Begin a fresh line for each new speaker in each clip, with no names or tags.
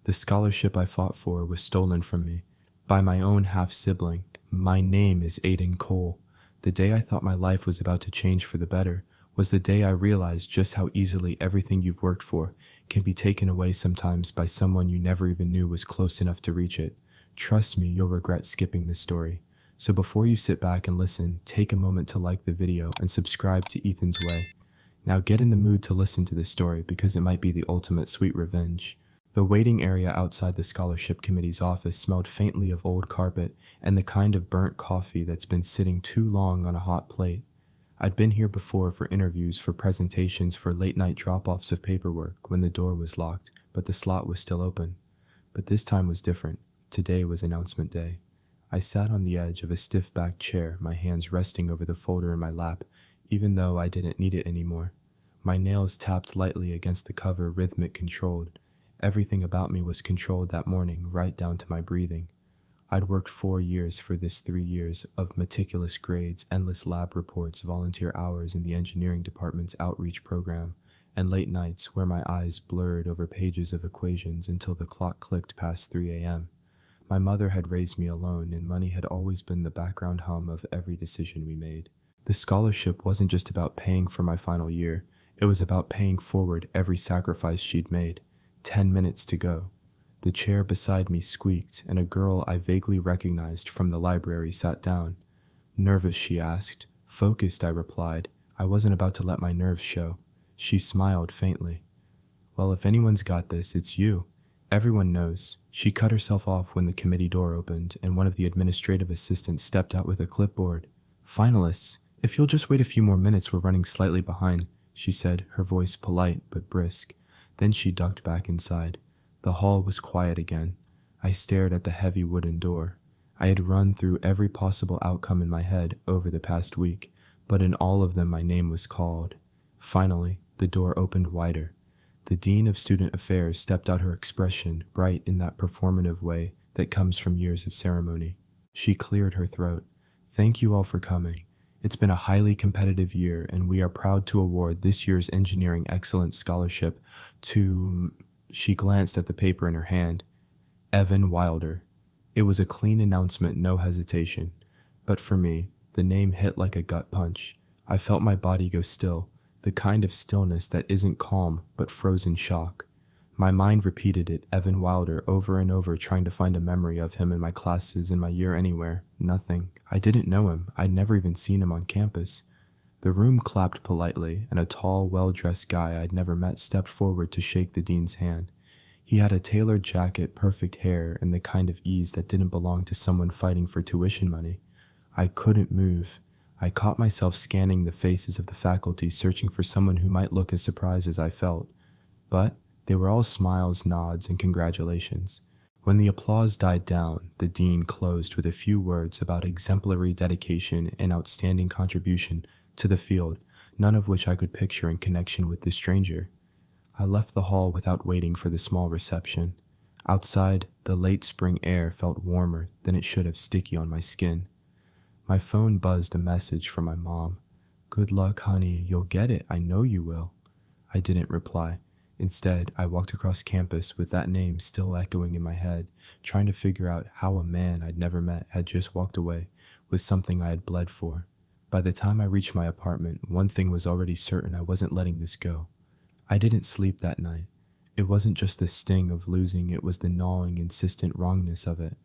The scholarship I fought for was stolen from me by my own half-sibling. My name is Aiden Cole. The day I thought my life was about to change for the better was the day I realized just how easily everything you've worked for can be taken away sometimes by someone you never even knew was close enough to reach it. Trust me, you'll regret skipping this story. So before you sit back and listen, take a moment to like the video and subscribe to Ethan's Way. Now get in the mood to listen to this story because it might be the ultimate sweet revenge. The waiting area outside the scholarship committee's office smelled faintly of old carpet and the kind of burnt coffee that's been sitting too long on a hot plate. I'd been here before for interviews, for presentations, for late-night drop-offs of paperwork when the door was locked, but the slot was still open. But this time was different. Today was announcement day. I sat on the edge of a stiff-backed chair, my hands resting over the folder in my lap, even though I didn't need it anymore. My nails tapped lightly against the cover, rhythmic controlled. Everything about me was controlled that morning, right down to my breathing. I'd worked 4 years for this 3 years of meticulous grades, endless lab reports, volunteer hours in the engineering department's outreach program, and late nights where my eyes blurred over pages of equations until the clock clicked past 3 a.m. My mother had raised me alone, and money had always been the background hum of every decision we made. The scholarship wasn't just about paying for my final year, it was about paying forward every sacrifice she'd made. 10 minutes to go. The chair beside me squeaked, and a girl I vaguely recognized from the library sat down. Nervous, she asked. Focused, I replied. I wasn't about to let my nerves show. She smiled faintly. Well, if anyone's got this, it's you. Everyone knows. She cut herself off when the committee door opened, and one of the administrative assistants stepped out with a clipboard. Finalists, if you'll just wait a few more minutes, we're running slightly behind, she said, her voice polite but brisk. Then she ducked back inside. The hall was quiet again. I stared at the heavy wooden door. I had run through every possible outcome in my head over the past week, but in all of them my name was called. Finally, the door opened wider. The Dean of Student Affairs stepped out, her expression bright in that performative way that comes from years of ceremony. She cleared her throat. Thank you all for coming. It's been a highly competitive year, and we are proud to award this year's Engineering Excellence Scholarship to... She glanced at the paper in her hand. Evan Wilder. It was a clean announcement, no hesitation. But for me, the name hit like a gut punch. I felt my body go still, the kind of stillness that isn't calm, but frozen shock. My mind repeated it, Evan Wilder, over and over, trying to find a memory of him in my classes, in my year, anywhere. Nothing. I didn't know him. I'd never even seen him on campus. The room clapped politely, and a tall, well-dressed guy I'd never met stepped forward to shake the dean's hand. He had a tailored jacket, perfect hair, and the kind of ease that didn't belong to someone fighting for tuition money. I couldn't move. I caught myself scanning the faces of the faculty, searching for someone who might look as surprised as I felt. But they were all smiles, nods, and congratulations. When the applause died down, the dean closed with a few words about exemplary dedication and outstanding contribution to the field, none of which I could picture in connection with this stranger. I left the hall without waiting for the small reception. Outside, the late spring air felt warmer than it should have, sticky on my skin. My phone buzzed a message from my mom. Good luck, honey, you'll get it, I know you will. I didn't reply. Instead, I walked across campus with that name still echoing in my head, trying to figure out how a man I'd never met had just walked away with something I had bled for. By the time I reached my apartment, one thing was already certain: I wasn't letting this go. I didn't sleep that night. It wasn't just the sting of losing, it was the gnawing, insistent wrongness of it.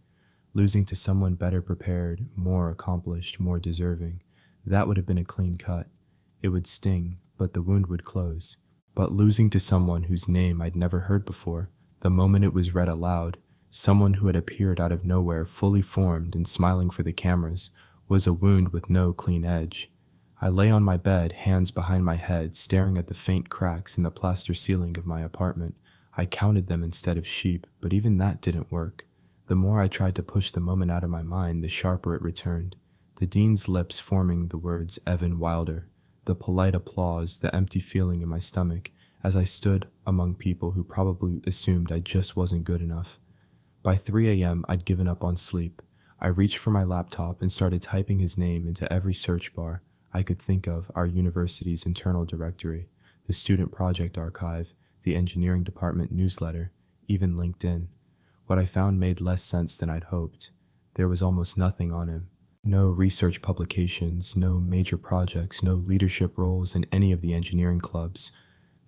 Losing to someone better prepared, more accomplished, more deserving. That would have been a clean cut. It would sting, but the wound would close. But losing to someone whose name I'd never heard before, the moment it was read aloud, someone who had appeared out of nowhere, fully formed and smiling for the cameras, was a wound with no clean edge. I lay on my bed, hands behind my head, staring at the faint cracks in the plaster ceiling of my apartment. I counted them instead of sheep, but even that didn't work. The more I tried to push the moment out of my mind, the sharper it returned. The dean's lips forming the words Evan Wilder. The polite applause, the empty feeling in my stomach, as I stood among people who probably assumed I just wasn't good enough. By 3 a.m., I'd given up on sleep. I reached for my laptop and started typing his name into every search bar I could think of: our university's internal directory, the student project archive, the engineering department newsletter, even LinkedIn. What I found made less sense than I'd hoped. There was almost nothing on him. No research publications, no major projects, no leadership roles in any of the engineering clubs.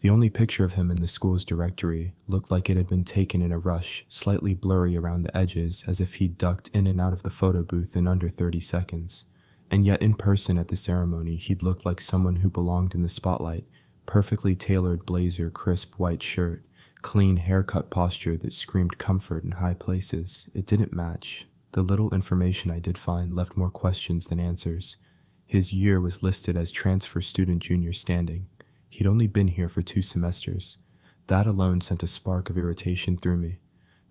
The only picture of him in the school's directory looked like it had been taken in a rush, slightly blurry around the edges, as if he'd ducked in and out of the photo booth in under 30 seconds. And yet in person at the ceremony, he'd looked like someone who belonged in the spotlight. Perfectly tailored blazer, crisp white shirt, clean haircut posture that screamed comfort in high places. It didn't match. The little information I did find left more questions than answers. His year was listed as transfer student junior standing. He'd only been here for 2 semesters. That alone sent a spark of irritation through me.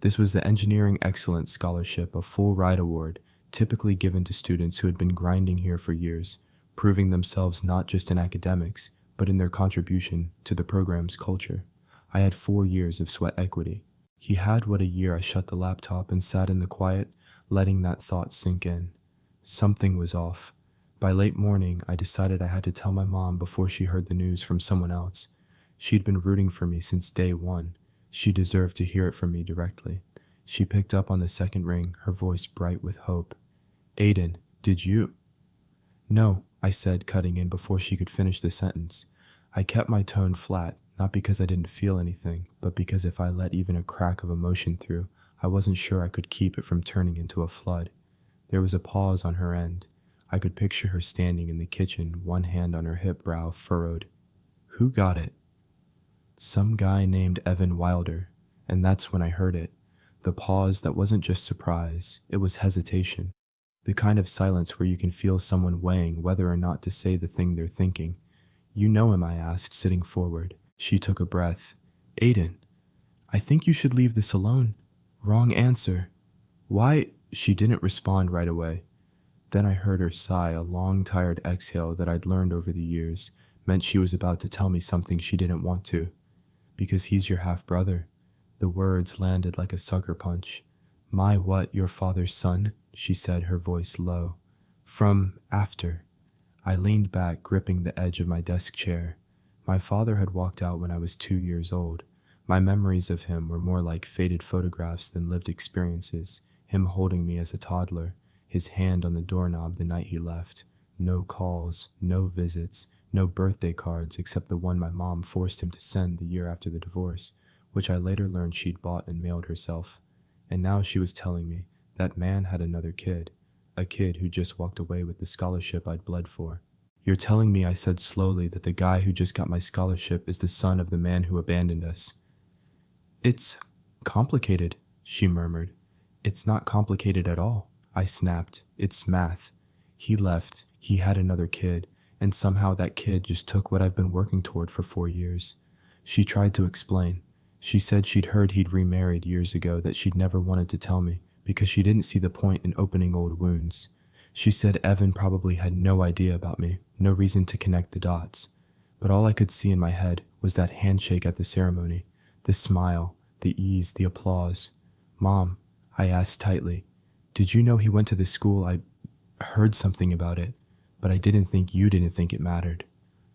This was the Engineering Excellence Scholarship, a full ride award, typically given to students who had been grinding here for years, proving themselves not just in academics, but in their contribution to the program's culture. I had 4 years of sweat equity. He had what a year I shut the laptop and sat in the quiet, letting that thought sink in. Something was off. By late morning, I decided I had to tell my mom before she heard the news from someone else. She'd been rooting for me since day one. She deserved to hear it from me directly. She picked up on the second ring, her voice bright with hope. "Aiden, did you?" "No," I said, cutting in before she could finish the sentence. I kept my tone flat, not because I didn't feel anything, but because if I let even a crack of emotion through, I wasn't sure I could keep it from turning into a flood. There was a pause on her end. I could picture her standing in the kitchen, one hand on her hip, brow furrowed. "Who got it?" "Some guy named Evan Wilder," and that's when I heard it. The pause that wasn't just surprise, it was hesitation. The kind of silence where you can feel someone weighing whether or not to say the thing they're thinking. "You know him?" I asked, sitting forward. She took a breath. "Aiden, I think you should leave this alone." "Wrong answer." "Why?" She didn't respond right away. Then I heard her sigh, a long, tired exhale that I'd learned over the years meant she was about to tell me something she didn't want to. "Because he's your half-brother." The words landed like a sucker punch. "My what, your father's son?" she said, her voice low. "From after." I leaned back, gripping the edge of my desk chair. My father had walked out when I was 2 years old. My memories of him were more like faded photographs than lived experiences. Him holding me as a toddler, his hand on the doorknob the night he left. No calls, no visits, no birthday cards except the one my mom forced him to send the year after the divorce, which I later learned she'd bought and mailed herself. And now she was telling me that man had another kid, a kid who just walked away with the scholarship I'd bled for. "You're telling me," I said slowly, "that the guy who just got my scholarship is the son of the man who abandoned us?" "It's complicated," she murmured. "It's not complicated at all," I snapped. "It's math. He left, he had another kid, and somehow that kid just took what I've been working toward for 4 years. She tried to explain. She said she'd heard he'd remarried years ago, that she'd never wanted to tell me, because she didn't see the point in opening old wounds. She said Evan probably had no idea about me, no reason to connect the dots. But all I could see in my head was that handshake at the ceremony, the smile, the ease, the applause. "Mom," I asked tightly, "did you know he went to the school? I heard something about it, but I didn't think you didn't think it mattered."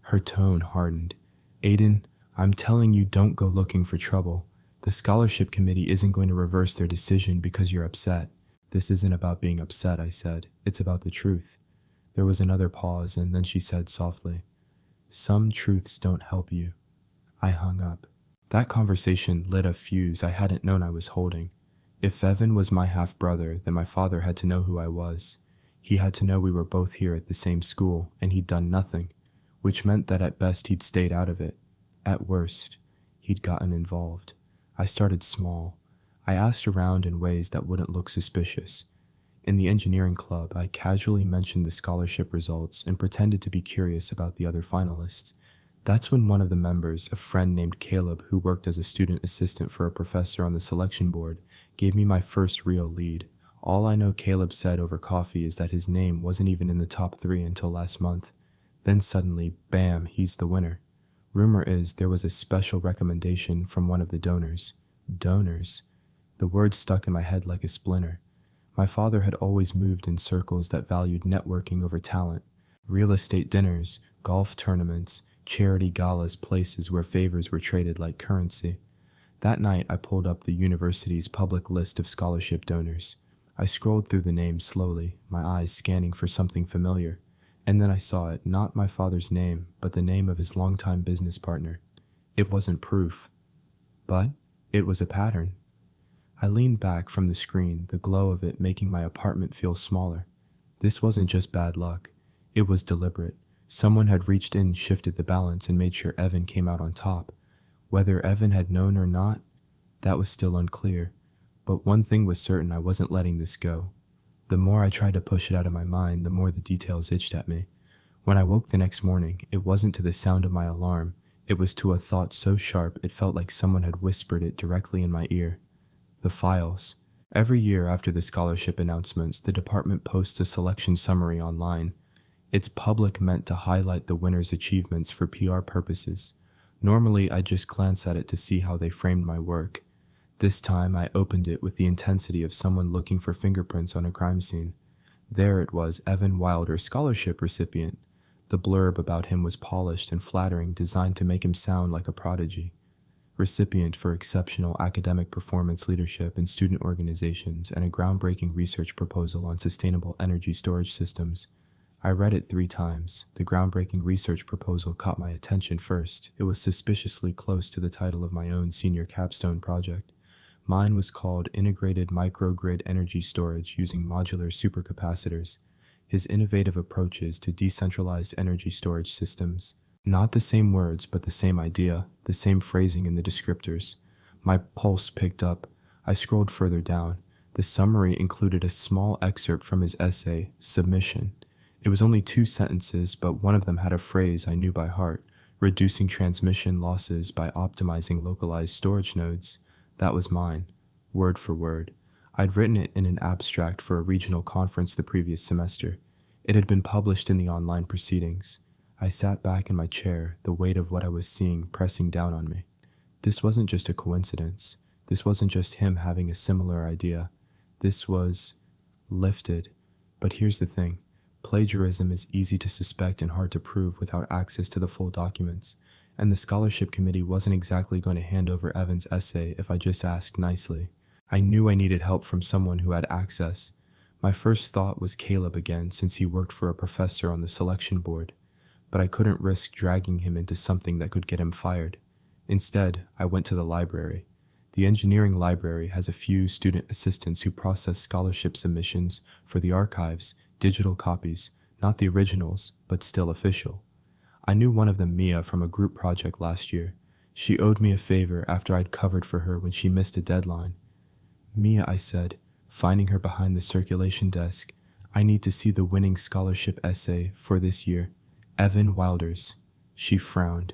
Her tone hardened. "Aiden, I'm telling you, don't go looking for trouble. The scholarship committee isn't going to reverse their decision because you're upset." "This isn't about being upset," I said. "It's about the truth." There was another pause, and then she said softly, "Some truths don't help you." I hung up. That conversation lit a fuse I hadn't known I was holding. If Evan was my half-brother, then my father had to know who I was. He had to know we were both here at the same school, and he'd done nothing, which meant that at best he'd stayed out of it. At worst, he'd gotten involved. I started small. I asked around in ways that wouldn't look suspicious. In the engineering club, I casually mentioned the scholarship results and pretended to be curious about the other finalists. That's when one of the members, a friend named Caleb who worked as a student assistant for a professor on the selection board, gave me my first real lead. All I know Caleb said over coffee is that his name wasn't even in the top 3 until last month. Then suddenly, bam, he's the winner. Rumor is there was a special recommendation from one of the donors. Donors. The word stuck in my head like a splinter. My father had always moved in circles that valued networking over talent. Real estate dinners, golf tournaments, charity galas, places where favors were traded like currency. That night, I pulled up the university's public list of scholarship donors. I scrolled through the names slowly, my eyes scanning for something familiar, and then I saw it, not my father's name, but the name of his longtime business partner. It wasn't proof, but it was a pattern. I leaned back from the screen, the glow of it making my apartment feel smaller. This wasn't just bad luck. It was deliberate. Someone had reached in, shifted the balance, and made sure Evan came out on top. Whether Evan had known or not, that was still unclear. But one thing was certain, I wasn't letting this go. The more I tried to push it out of my mind, the more the details itched at me. When I woke the next morning, it wasn't to the sound of my alarm. It was to a thought so sharp it felt like someone had whispered it directly in my ear. The files. Every year after the scholarship announcements, the department posts a selection summary online. It's public, meant to highlight the winner's achievements for PR purposes. Normally, I just glance at it to see how they framed my work. This time, I opened it with the intensity of someone looking for fingerprints on a crime scene. There it was, Evan Wilder, scholarship recipient. The blurb about him was polished and flattering, designed to make him sound like a prodigy. Recipient for exceptional academic performance, leadership in student organizations, and a groundbreaking research proposal on sustainable energy storage systems. I read it 3 times. The groundbreaking research proposal caught my attention first. It was suspiciously close to the title of my own senior capstone project. Mine was called Integrated Microgrid Energy Storage Using Modular Supercapacitors. His innovative approaches to decentralized energy storage systems. Not the same words, but the same idea, the same phrasing in the descriptors. My pulse picked up. I scrolled further down. The summary included a small excerpt from his essay, Submission. It was only 2 sentences, but one of them had a phrase I knew by heart: reducing transmission losses by optimizing localized storage nodes. That was mine, word for word. I'd written it in an abstract for a regional conference the previous semester. It had been published in the online proceedings. I sat back in my chair, the weight of what I was seeing pressing down on me. This wasn't just a coincidence. This wasn't just him having a similar idea. This was lifted. But here's the thing. Plagiarism is easy to suspect and hard to prove without access to the full documents, and the scholarship committee wasn't exactly going to hand over Evan's essay if I just asked nicely. I knew I needed help from someone who had access. My first thought was Caleb again, since he worked for a professor on the selection board, but I couldn't risk dragging him into something that could get him fired. Instead, I went to the library. The engineering library has a few student assistants who process scholarship submissions for the archives, digital copies, not the originals, but still official. I knew one of them, Mia, from a group project last year. She owed me a favor after I'd covered for her when she missed a deadline. Mia, I said, finding her behind the circulation desk, I need to see the winning scholarship essay for this year, Evan Wilder's. She frowned.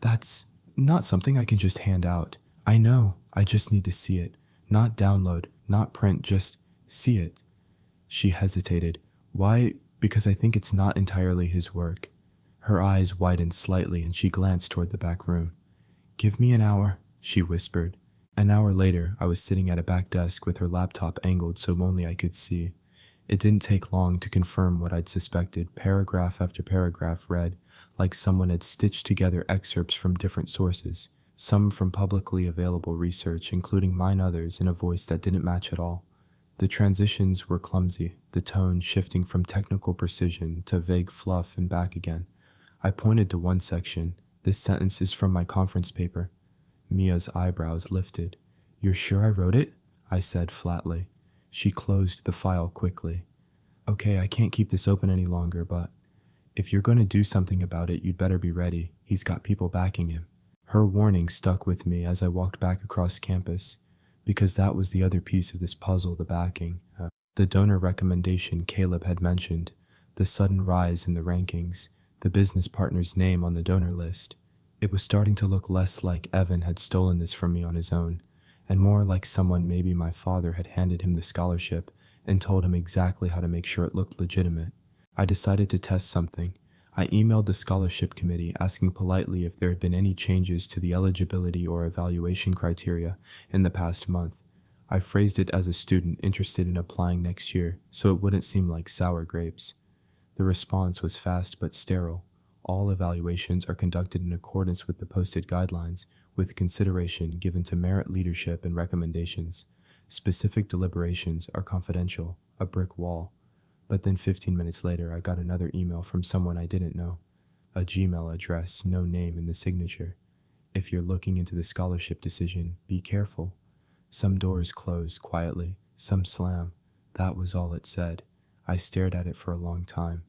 That's not something I can just hand out. I know, I just need to see it. Not download, not print, just see it. She hesitated. Why? Because I think it's not entirely his work. Her eyes widened slightly and she glanced toward the back room. Give me an hour, she whispered. An hour later, I was sitting at a back desk with her laptop angled so only I could see. It didn't take long to confirm what I'd suspected. Paragraph after paragraph read, like someone had stitched together excerpts from different sources, some from publicly available research, including mine, others in a voice that didn't match at all. The transitions were clumsy, the tone shifting from technical precision to vague fluff and back again. I pointed to one section. This sentence is from my conference paper. Mia's eyebrows lifted. You're sure I wrote it? I said flatly. She closed the file quickly. Okay, I can't keep this open any longer, but if you're going to do something about it, you'd better be ready. He's got people backing him. Her warning stuck with me as I walked back across campus, because that was the other piece of this puzzle, the backing. The donor recommendation Caleb had mentioned, the sudden rise in the rankings, the business partner's name on the donor list. It was starting to look less like Evan had stolen this from me on his own, and more like someone, maybe my father, had handed him the scholarship and told him exactly how to make sure it looked legitimate. I decided to test something. I emailed the scholarship committee asking politely if there had been any changes to the eligibility or evaluation criteria in the past month. I phrased it as a student interested in applying next year, so it wouldn't seem like sour grapes. The response was fast but sterile. All evaluations are conducted in accordance with the posted guidelines, with consideration given to merit leadership and recommendations. Specific deliberations are confidential, a brick wall. But then 15 minutes later, I got another email from someone I didn't know. A Gmail address, no name in the signature. If you're looking into the scholarship decision, be careful. Some doors close quietly, some slam. That was all it said. I stared at it for a long time.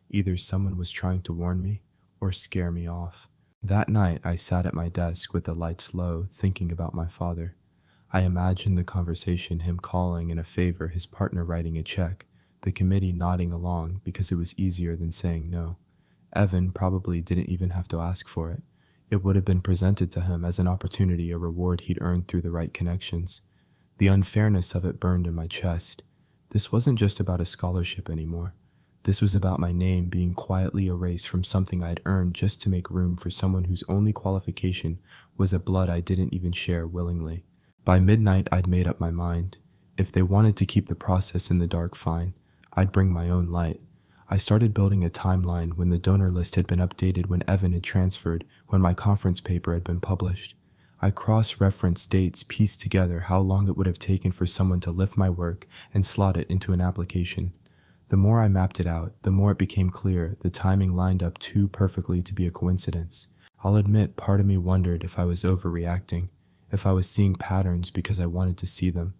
Either someone was trying to warn me or scare me off. That night, I sat at my desk with the lights low, thinking about my father. I imagined the conversation, him calling in a favor, his partner writing a check, the committee nodding along because it was easier than saying no. Evan probably didn't even have to ask for it. It would have been presented to him as an opportunity, a reward he'd earned through the right connections. The unfairness of it burned in my chest. This wasn't just about a scholarship anymore. This was about my name being quietly erased from something I'd earned just to make room for someone whose only qualification was a blood I didn't even share willingly. By midnight, I'd made up my mind. If they wanted to keep the process in the dark, fine. I'd bring my own light. I started building a timeline when the donor list had been updated, when Evan had transferred, when my conference paper had been published. I cross-referenced dates, pieced together how long it would have taken for someone to lift my work and slot it into an application. The more I mapped it out, the more it became clear the timing lined up too perfectly to be a coincidence. I'll admit, part of me wondered if I was overreacting, if I was seeing patterns because I wanted to see them.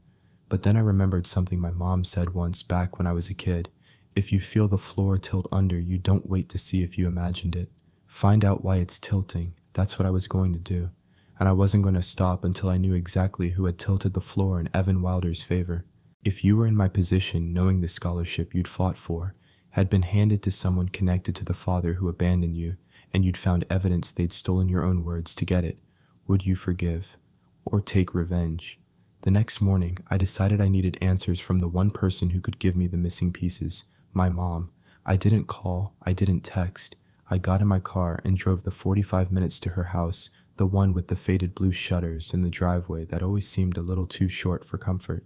But then I remembered something my mom said once back when I was a kid. If you feel the floor tilt under, you don't wait to see if you imagined it. Find out why it's tilting. That's what I was going to do. And I wasn't going to stop until I knew exactly who had tilted the floor in Evan Wilder's favor. If you were in my position, knowing the scholarship you'd fought for had been handed to someone connected to the father who abandoned you, and you'd found evidence they'd stolen your own words to get it, would you forgive or take revenge? The next morning, I decided I needed answers from the one person who could give me the missing pieces, my mom. I didn't call, I didn't text. I got in my car and drove the 45 minutes to her house, the one with the faded blue shutters in the driveway that always seemed a little too short for comfort.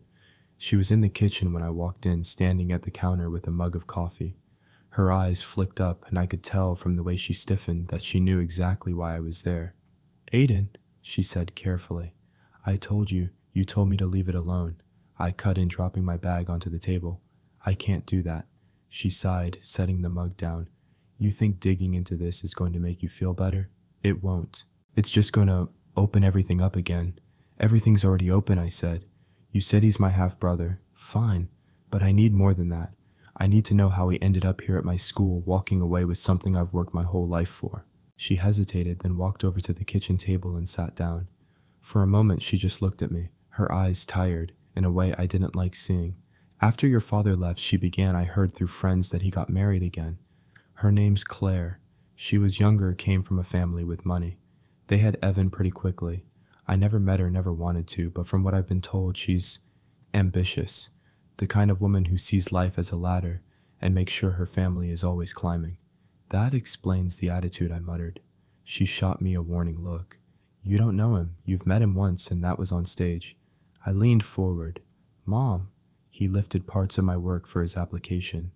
She was in the kitchen when I walked in, standing at the counter with a mug of coffee. Her eyes flicked up, and I could tell from the way she stiffened that she knew exactly why I was there. "Aiden," she said carefully, "I told you. You told me to leave it alone." I cut in, dropping my bag onto the table. "I can't do that." She sighed, setting the mug down. "You think digging into this is going to make you feel better? It won't. It's just going to open everything up again." "Everything's already open," I said. "You said he's my half-brother. Fine. But I need more than that. I need to know how he ended up here at my school, walking away with something I've worked my whole life for." She hesitated, then walked over to the kitchen table and sat down. For a moment, she just looked at me, her eyes tired, in a way I didn't like seeing. "After your father left," she began, "I heard through friends that he got married again. Her name's Claire. She was younger, came from a family with money. They had Evan pretty quickly. I never met her, never wanted to, but from what I've been told, she's ambitious. The kind of woman who sees life as a ladder and makes sure her family is always climbing." "That explains the attitude," I muttered. She shot me a warning look. "You don't know him. You've met him once, and that was on stage." I leaned forward. "Mom." He lifted parts of my work for his application.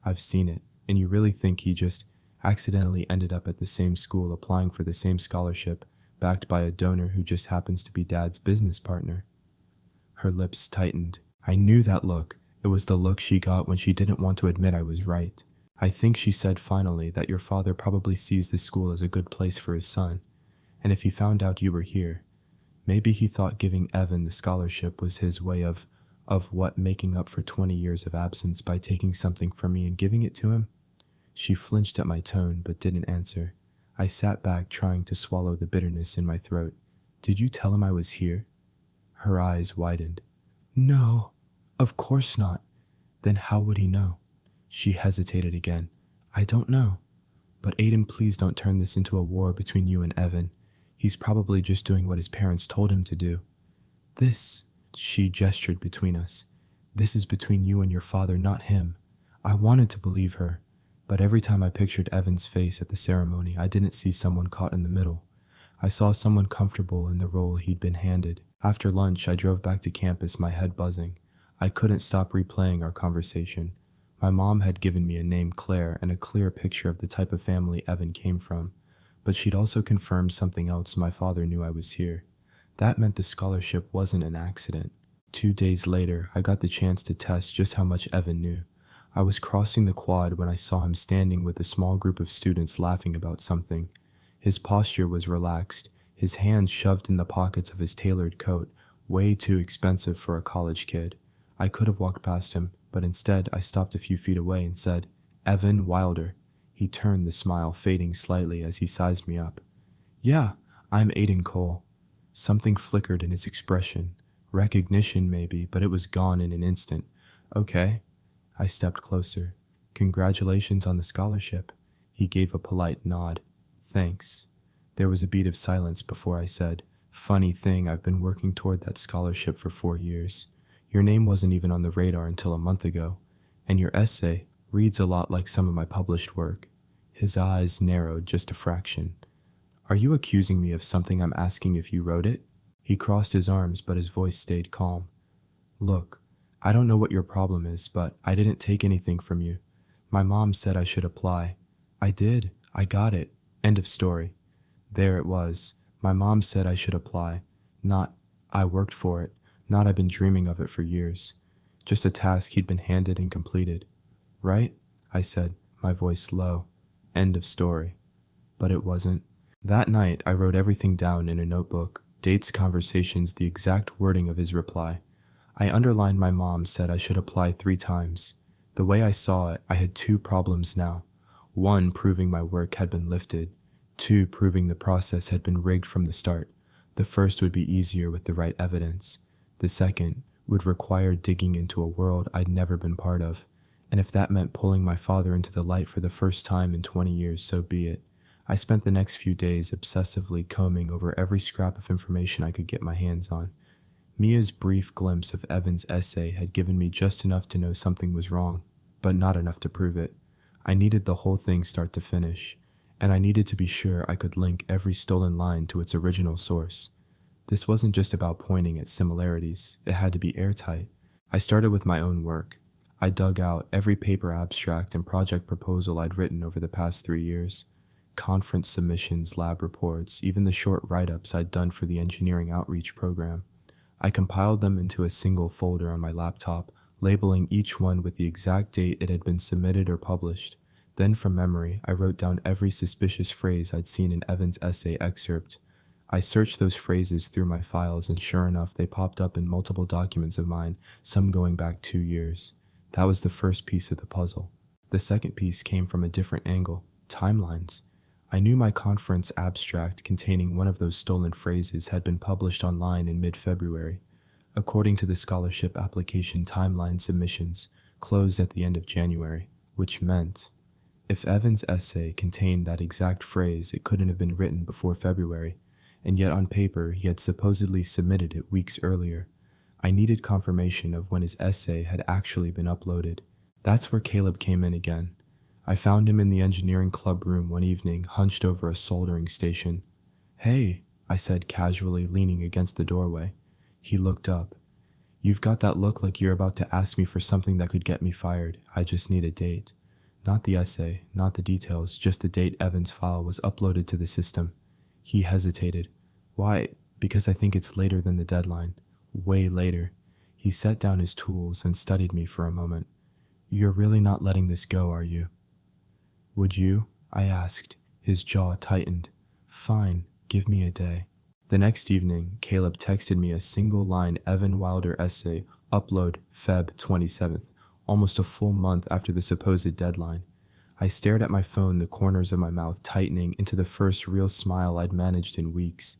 "I've seen it. And you really think he just accidentally ended up at the same school applying for the same scholarship, backed by a donor who just happens to be Dad's business partner?" Her lips tightened. I knew that look. It was the look she got when she didn't want to admit I was right. "I think," she said finally, "that your father probably sees this school as a good place for his son. And if he found out you were here, maybe he thought giving Evan the scholarship was his way of making up for 20 years of absence by taking something from me and giving it to him?" She flinched at my tone, but didn't answer. I sat back, trying to swallow the bitterness in my throat. "Did you tell him I was here?" Her eyes widened. "No, of course not." "Then how would he know?" She hesitated again. "I don't know. But Aiden, please don't turn this into a war between you and Evan. He's probably just doing what his parents told him to do. This," she gestured between us, "this is between you and your father, not him." I wanted to believe her, but every time I pictured Evan's face at the ceremony, I didn't see someone caught in the middle. I saw someone comfortable in the role he'd been handed. After lunch, I drove back to campus, my head buzzing. I couldn't stop replaying our conversation. My mom had given me a name, Claire, and a clear picture of the type of family Evan came from, but she'd also confirmed something else: my father knew I was here. That meant the scholarship wasn't an accident. 2 days later, I got the chance to test just how much Evan knew. I was crossing the quad when I saw him standing with a small group of students laughing about something. His posture was relaxed, his hands shoved in the pockets of his tailored coat, way too expensive for a college kid. I could have walked past him, but instead I stopped a few feet away and said, "Evan Wilder." He turned, the smile fading slightly as he sized me up. "Yeah, I'm Aiden Cole." Something flickered in his expression. Recognition maybe, but it was gone in an instant. "Okay." I stepped closer. "Congratulations on the scholarship." He gave a polite nod. "Thanks." There was a beat of silence before I said, "Funny thing, I've been working toward that scholarship for 4 years. Your name wasn't even on the radar until a month ago. And your essay reads a lot like some of my published work." His eyes narrowed just a fraction. "Are you accusing me of something I'm asking if you wrote it?" He crossed his arms, but his voice stayed calm. "Look, I don't know what your problem is, but I didn't take anything from you. My mom said I should apply. I did. I got it. End of story." There it was. My mom said I should apply. Not, I worked for it. Not I've been dreaming of it for years. Just a task he'd been handed and completed. "Right?" I said, my voice low. End of story. But it wasn't. That night, I wrote everything down in a notebook, dates, conversations, the exact wording of his reply. I underlined my mom said I should apply 3 times. The way I saw it, I had 2 problems now. 1, proving my work had been lifted. 2, proving the process had been rigged from the start. The first would be easier with the right evidence. The second would require digging into a world I'd never been part of. And if that meant pulling my father into the light for the first time in 20 years, so be it. I spent the next few days obsessively combing over every scrap of information I could get my hands on. Mia's brief glimpse of Evan's essay had given me just enough to know something was wrong, but not enough to prove it. I needed the whole thing start to finish, and I needed to be sure I could link every stolen line to its original source. This wasn't just about pointing at similarities, it had to be airtight. I started with my own work. I dug out every paper abstract and project proposal I'd written over the past 3 years. Conference submissions, lab reports, even the short write-ups I'd done for the engineering outreach program. I compiled them into a single folder on my laptop, labeling each one with the exact date it had been submitted or published. Then from memory, I wrote down every suspicious phrase I'd seen in Evan's essay excerpt. I searched those phrases through my files, and sure enough, they popped up in multiple documents of mine, some going back 2 years. That was the first piece of the puzzle. The second piece came from a different angle: timelines. I knew my conference abstract containing one of those stolen phrases had been published online in mid-February. According to the scholarship application, timeline submissions closed at the end of January, which meant if Evan's essay contained that exact phrase, it couldn't have been written before February, and yet on paper he had supposedly submitted it weeks earlier. I needed confirmation of when his essay had actually been uploaded. That's where Caleb came in again. I found him in the engineering club room one evening, hunched over a soldering station. "Hey," I said casually, leaning against the doorway. He looked up. "You've got that look like you're about to ask me for something that could get me fired. I just need a date." Not the essay, not the details, just the date Evan's file was uploaded to the system. He hesitated. "Why?" "Because I think it's later than the deadline. Way later." He set down his tools and studied me for a moment. "You're really not letting this go, are you?" "Would you?" I asked. His jaw tightened. "Fine, give me a day." The next evening, Caleb texted me a single-line Evan Wilder essay, upload Feb 27th, almost a full month after the supposed deadline. I stared at my phone, the corners of my mouth tightening into the first real smile I'd managed in weeks.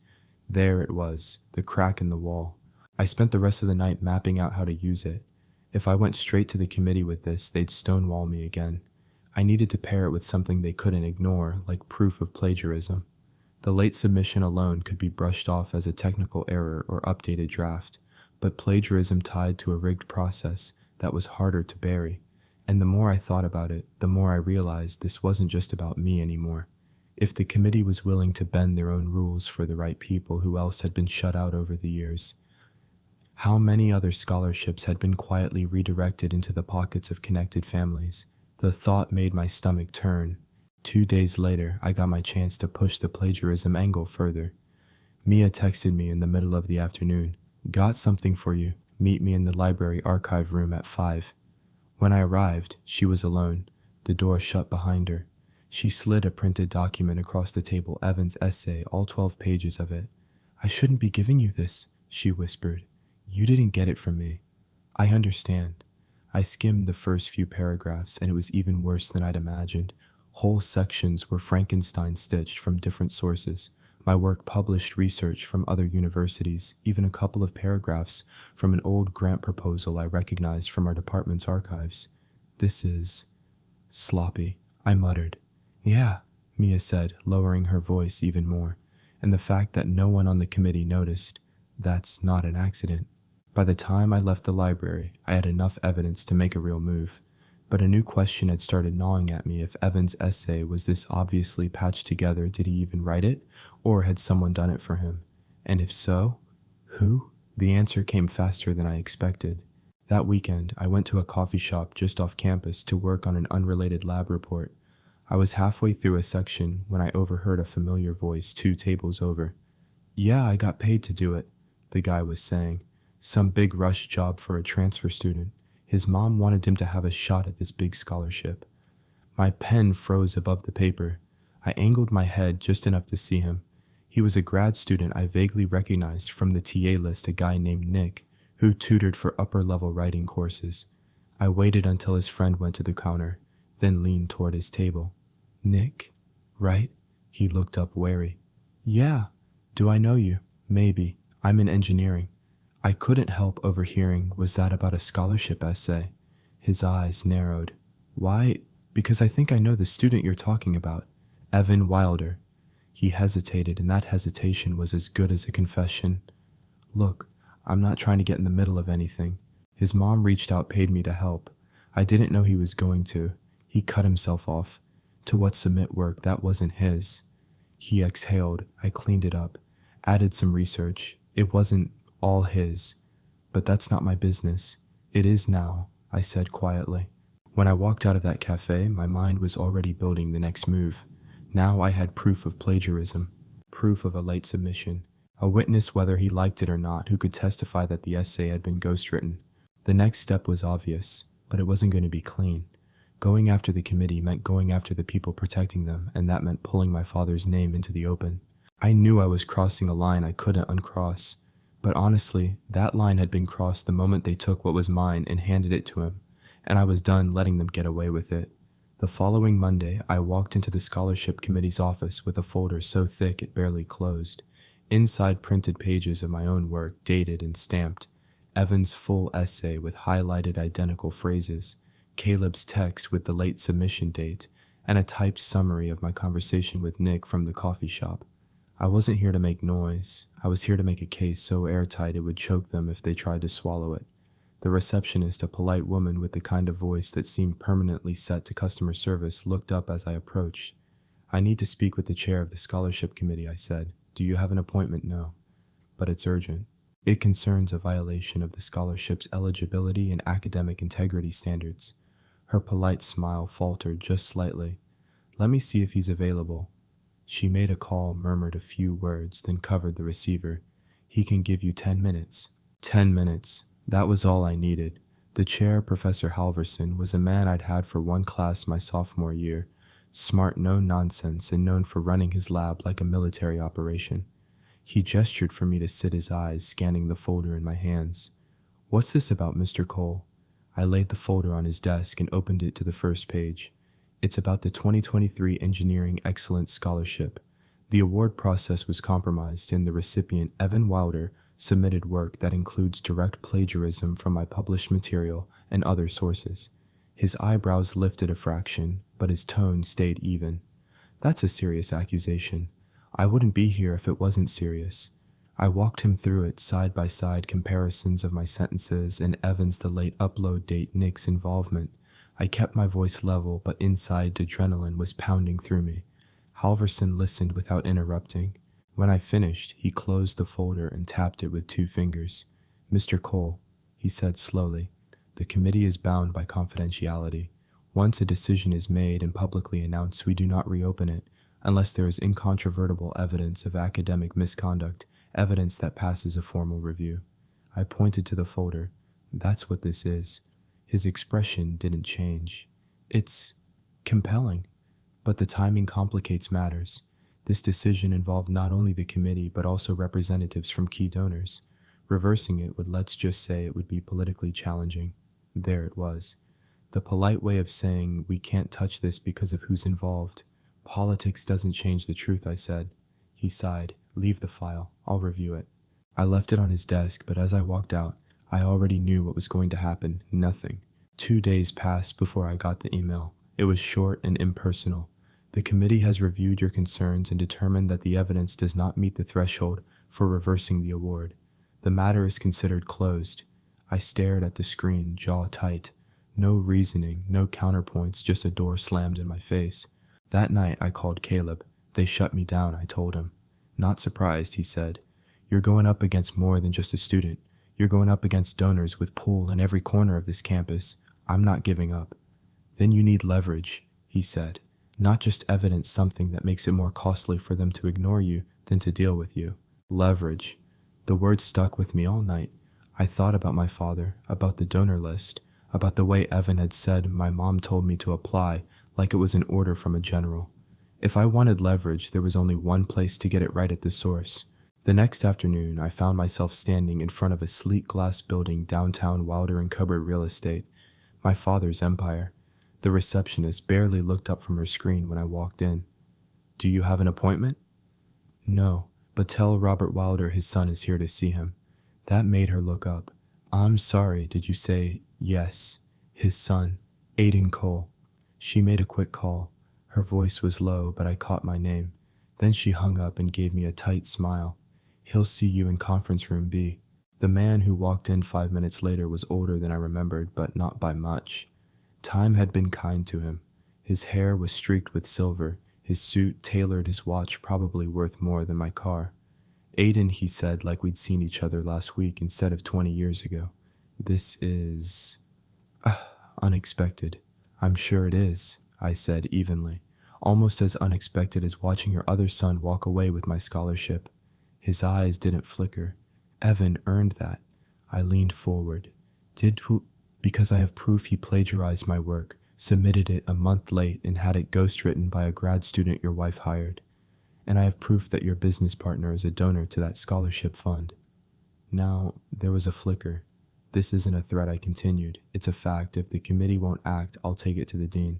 There it was, the crack in the wall. I spent the rest of the night mapping out how to use it. If I went straight to the committee with this, they'd stonewall me again. I needed to pair it with something they couldn't ignore, like proof of plagiarism. The late submission alone could be brushed off as a technical error or updated draft, but plagiarism tied to a rigged process, that was harder to bury. And the more I thought about it, the more I realized this wasn't just about me anymore. If the committee was willing to bend their own rules for the right people who else had been shut out over the years, how many other scholarships had been quietly redirected into the pockets of connected families? The thought made my stomach turn. 2 days later, I got my chance to push the plagiarism angle further. Mia texted me in the middle of the afternoon. Got something for you. Meet me in the library archive room at 5. When I arrived, she was alone, the door shut behind her. She slid a printed document across the table, Evan's essay, all 12 pages of it. I shouldn't be giving you this, she whispered. You didn't get it from me. I understand. I skimmed the first few paragraphs, and it was even worse than I'd imagined. Whole sections were Frankenstein stitched from different sources. My work published research from other universities, even a couple of paragraphs from an old grant proposal I recognized from our department's archives. This is sloppy, I muttered. Yeah, Mia said, lowering her voice even more. And the fact that no one on the committee noticed, that's not an accident. By the time I left the library, I had enough evidence to make a real move. But a new question had started gnawing at me. If Evan's essay was this obviously patched together, did he even write it? Or had someone done it for him? And if so, who? The answer came faster than I expected. That weekend, I went to a coffee shop just off campus to work on an unrelated lab report. I was halfway through a section when I overheard a familiar voice 2 tables over. Yeah, I got paid to do it, the guy was saying. Some big rush job for a transfer student. His mom wanted him to have a shot at this big scholarship. My pen froze above the paper. I angled my head just enough to see him. He was a grad student I vaguely recognized from the TA list, a guy named Nick, who tutored for upper-level writing courses. I waited until his friend went to the counter, then leaned toward his table. Nick? Right? He looked up wary. Yeah. Do I know you? Maybe. I'm in engineering. I couldn't help overhearing, was that about a scholarship essay? His eyes narrowed. Why? Because I think I know the student you're talking about. Evan Wilder. He hesitated, and that hesitation was as good as a confession. Look, I'm not trying to get in the middle of anything. His mom reached out, paid me to help. I didn't know he was going to. He cut himself off. To what submit work, that wasn't his. He exhaled. I cleaned it up. Added some research. It wasn't all his. But that's not my business. It is now, I said quietly. When I walked out of that cafe, my mind was already building the next move. Now I had proof of plagiarism, proof of a late submission, a witness whether he liked it or not who could testify that the essay had been ghostwritten. The next step was obvious, but it wasn't going to be clean. Going after the committee meant going after the people protecting them, and that meant pulling my father's name into the open. I knew I was crossing a line I couldn't uncross. But honestly, that line had been crossed the moment they took what was mine and handed it to him, and I was done letting them get away with it. The following Monday, I walked into the scholarship committee's office with a folder so thick it barely closed. Inside, printed pages of my own work, dated and stamped. Evan's full essay with highlighted identical phrases, Caleb's text with the late submission date, and a typed summary of my conversation with Nick from the coffee shop. I wasn't here to make noise. I was here to make a case so airtight it would choke them if they tried to swallow it. The receptionist, a polite woman with the kind of voice that seemed permanently set to customer service, looked up as I approached. I need to speak with the chair of the scholarship committee, I said. Do you have an appointment? No. But it's urgent. It concerns a violation of the scholarship's eligibility and academic integrity standards. Her polite smile faltered just slightly. Let me see if he's available. She made a call, murmured a few words, then covered the receiver. He can give you 10 minutes. 10 minutes. That was all I needed. The chair, Professor Halverson, was a man I'd had for one class my sophomore year. Smart, no nonsense, and known for running his lab like a military operation. He gestured for me to sit, his eyes scanning the folder in my hands. What's this about, Mr. Cole? I laid the folder on his desk and opened it to the first page. It's about the 2023 Engineering Excellence Scholarship. The award process was compromised, and the recipient, Evan Wilder, submitted work that includes direct plagiarism from my published material and other sources. His eyebrows lifted a fraction, but his tone stayed even. That's a serious accusation. I wouldn't be here if it wasn't serious. I walked him through it, side-by-side comparisons of my sentences and Evan's the late upload date, Nick's involvement. I kept my voice level, but inside adrenaline was pounding through me. Halverson listened without interrupting. When I finished, he closed the folder and tapped it with 2 fingers. Mr. Cole, he said slowly, the committee is bound by confidentiality. Once a decision is made and publicly announced, we do not reopen it, unless there is incontrovertible evidence of academic misconduct evidence that passes a formal review. I pointed to the folder. That's what this is. His expression didn't change. It's compelling, but the timing complicates matters. This decision involved not only the committee, but also representatives from key donors. Reversing it would, let's just say, it would be politically challenging. There it was. The polite way of saying, we can't touch this because of who's involved. Politics doesn't change the truth, I said. He sighed. Leave the file. I'll review it. I left it on his desk, but as I walked out, I already knew what was going to happen. Nothing. 2 days passed before I got the email. It was short and impersonal. The committee has reviewed your concerns and determined that the evidence does not meet the threshold for reversing the award. The matter is considered closed. I stared at the screen, jaw tight. No reasoning, no counterpoints, just a door slammed in my face. That night I called Caleb. They shut me down, I told him. Not surprised, he said. You're going up against more than just a student. You're going up against donors with pull in every corner of this campus. I'm not giving up. Then you need leverage, he said. Not just evidence something that makes it more costly for them to ignore you than to deal with you. Leverage. The word stuck with me all night. I thought about my father, about the donor list, about the way Evan had said my mom told me to apply like it was an order from a general. If I wanted leverage, there was only one place to get it right at the source. The next afternoon, I found myself standing in front of a sleek glass building downtown Wilder and Cupboard real estate, my father's empire. The receptionist barely looked up from her screen when I walked in. Do you have an appointment? No, but tell Robert Wilder his son is here to see him. That made her look up. I'm sorry, did you say yes? His son, Aiden Cole. She made a quick call. Her voice was low, but I caught my name. Then she hung up and gave me a tight smile. He'll see you in conference room B. The man who walked in 5 minutes later was older than I remembered, but not by much. Time had been kind to him. His hair was streaked with silver, his suit tailored, his watch probably worth more than my car. Aiden, he said, like we'd seen each other last week instead of 20 years ago. This is unexpected. I'm sure it is, I said evenly, almost as unexpected as watching your other son walk away with my scholarship. His eyes didn't flicker. Evan earned that. I leaned forward. Did who? Because I have proof he plagiarized my work, submitted it a month late, and had it ghostwritten by a grad student your wife hired. And I have proof that your business partner is a donor to that scholarship fund. Now, there was a flicker. This isn't a threat, I continued. It's a fact. If the committee won't act, I'll take it to the dean.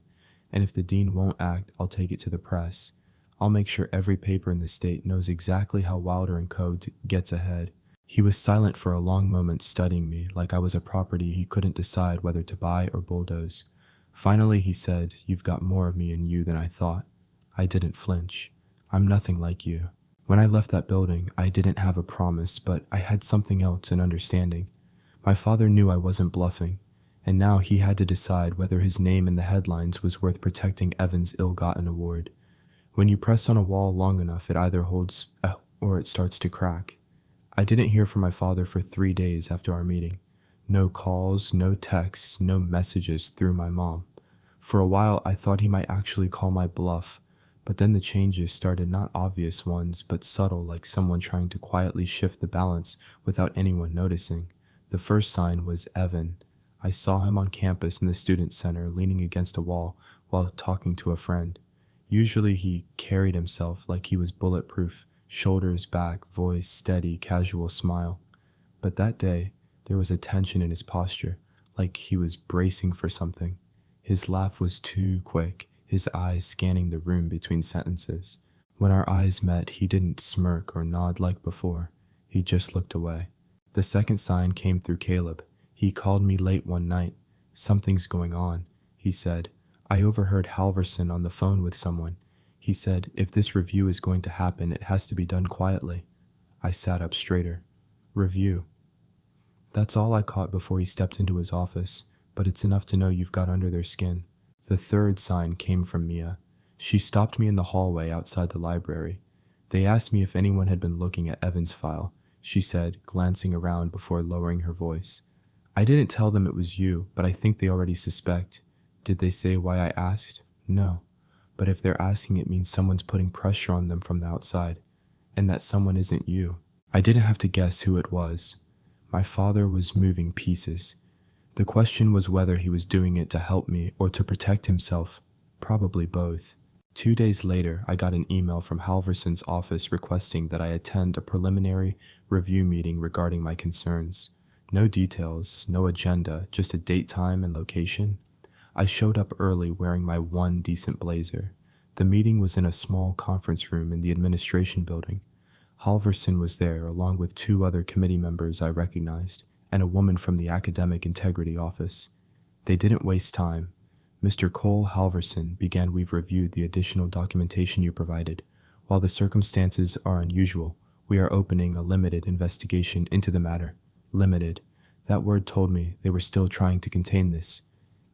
And if the dean won't act, I'll take it to the press. I'll make sure every paper in the state knows exactly how Wilder & Co. gets ahead. He was silent for a long moment, studying me like I was a property he couldn't decide whether to buy or bulldoze. Finally, he said, You've got more of me in you than I thought. I didn't flinch. I'm nothing like you. When I left that building, I didn't have a promise, but I had something else, an understanding. My father knew I wasn't bluffing, and now he had to decide whether his name in the headlines was worth protecting Evan's ill-gotten award. When you press on a wall long enough, it either holds or it starts to crack. I didn't hear from my father for 3 days after our meeting. No calls, no texts, no messages through my mom. For a while, I thought he might actually call my bluff, but then the changes started, not obvious ones, but subtle, like someone trying to quietly shift the balance without anyone noticing. The first sign was Evan. I saw him on campus in the student center, leaning against a wall while talking to a friend. Usually he carried himself like he was bulletproof, shoulders back, voice steady, casual smile. But that day, there was a tension in his posture, like he was bracing for something. His laugh was too quick, his eyes scanning the room between sentences. When our eyes met, he didn't smirk or nod like before. He just looked away. The second sign came through Caleb. He called me late one night. Something's going on, he said. I overheard Halverson on the phone with someone. He said, if this review is going to happen, it has to be done quietly. I sat up straighter. Review. That's all I caught before he stepped into his office, but it's enough to know you've got under their skin. The third sign came from Mia. She stopped me in the hallway outside the library. They asked me if anyone had been looking at Evan's file, she said, glancing around before lowering her voice. I didn't tell them it was you, but I think they already suspect. Did they say why I asked? No. But if they're asking, it means someone's putting pressure on them from the outside, and that someone isn't you. I didn't have to guess who it was. My father was moving pieces. The question was whether he was doing it to help me or to protect himself. Probably both. 2 days later, I got an email from Halverson's office requesting that I attend a preliminary review meeting regarding my concerns. No details, no agenda, just a date, time, and location. I showed up early wearing my one decent blazer. The meeting was in a small conference room in the administration building. Halverson was there along with 2 other committee members I recognized and a woman from the Academic Integrity Office. They didn't waste time. Mr. Cole Halverson began. We've reviewed the additional documentation you provided. While the circumstances are unusual, we are opening a limited investigation into the matter. Limited. That word told me they were still trying to contain this.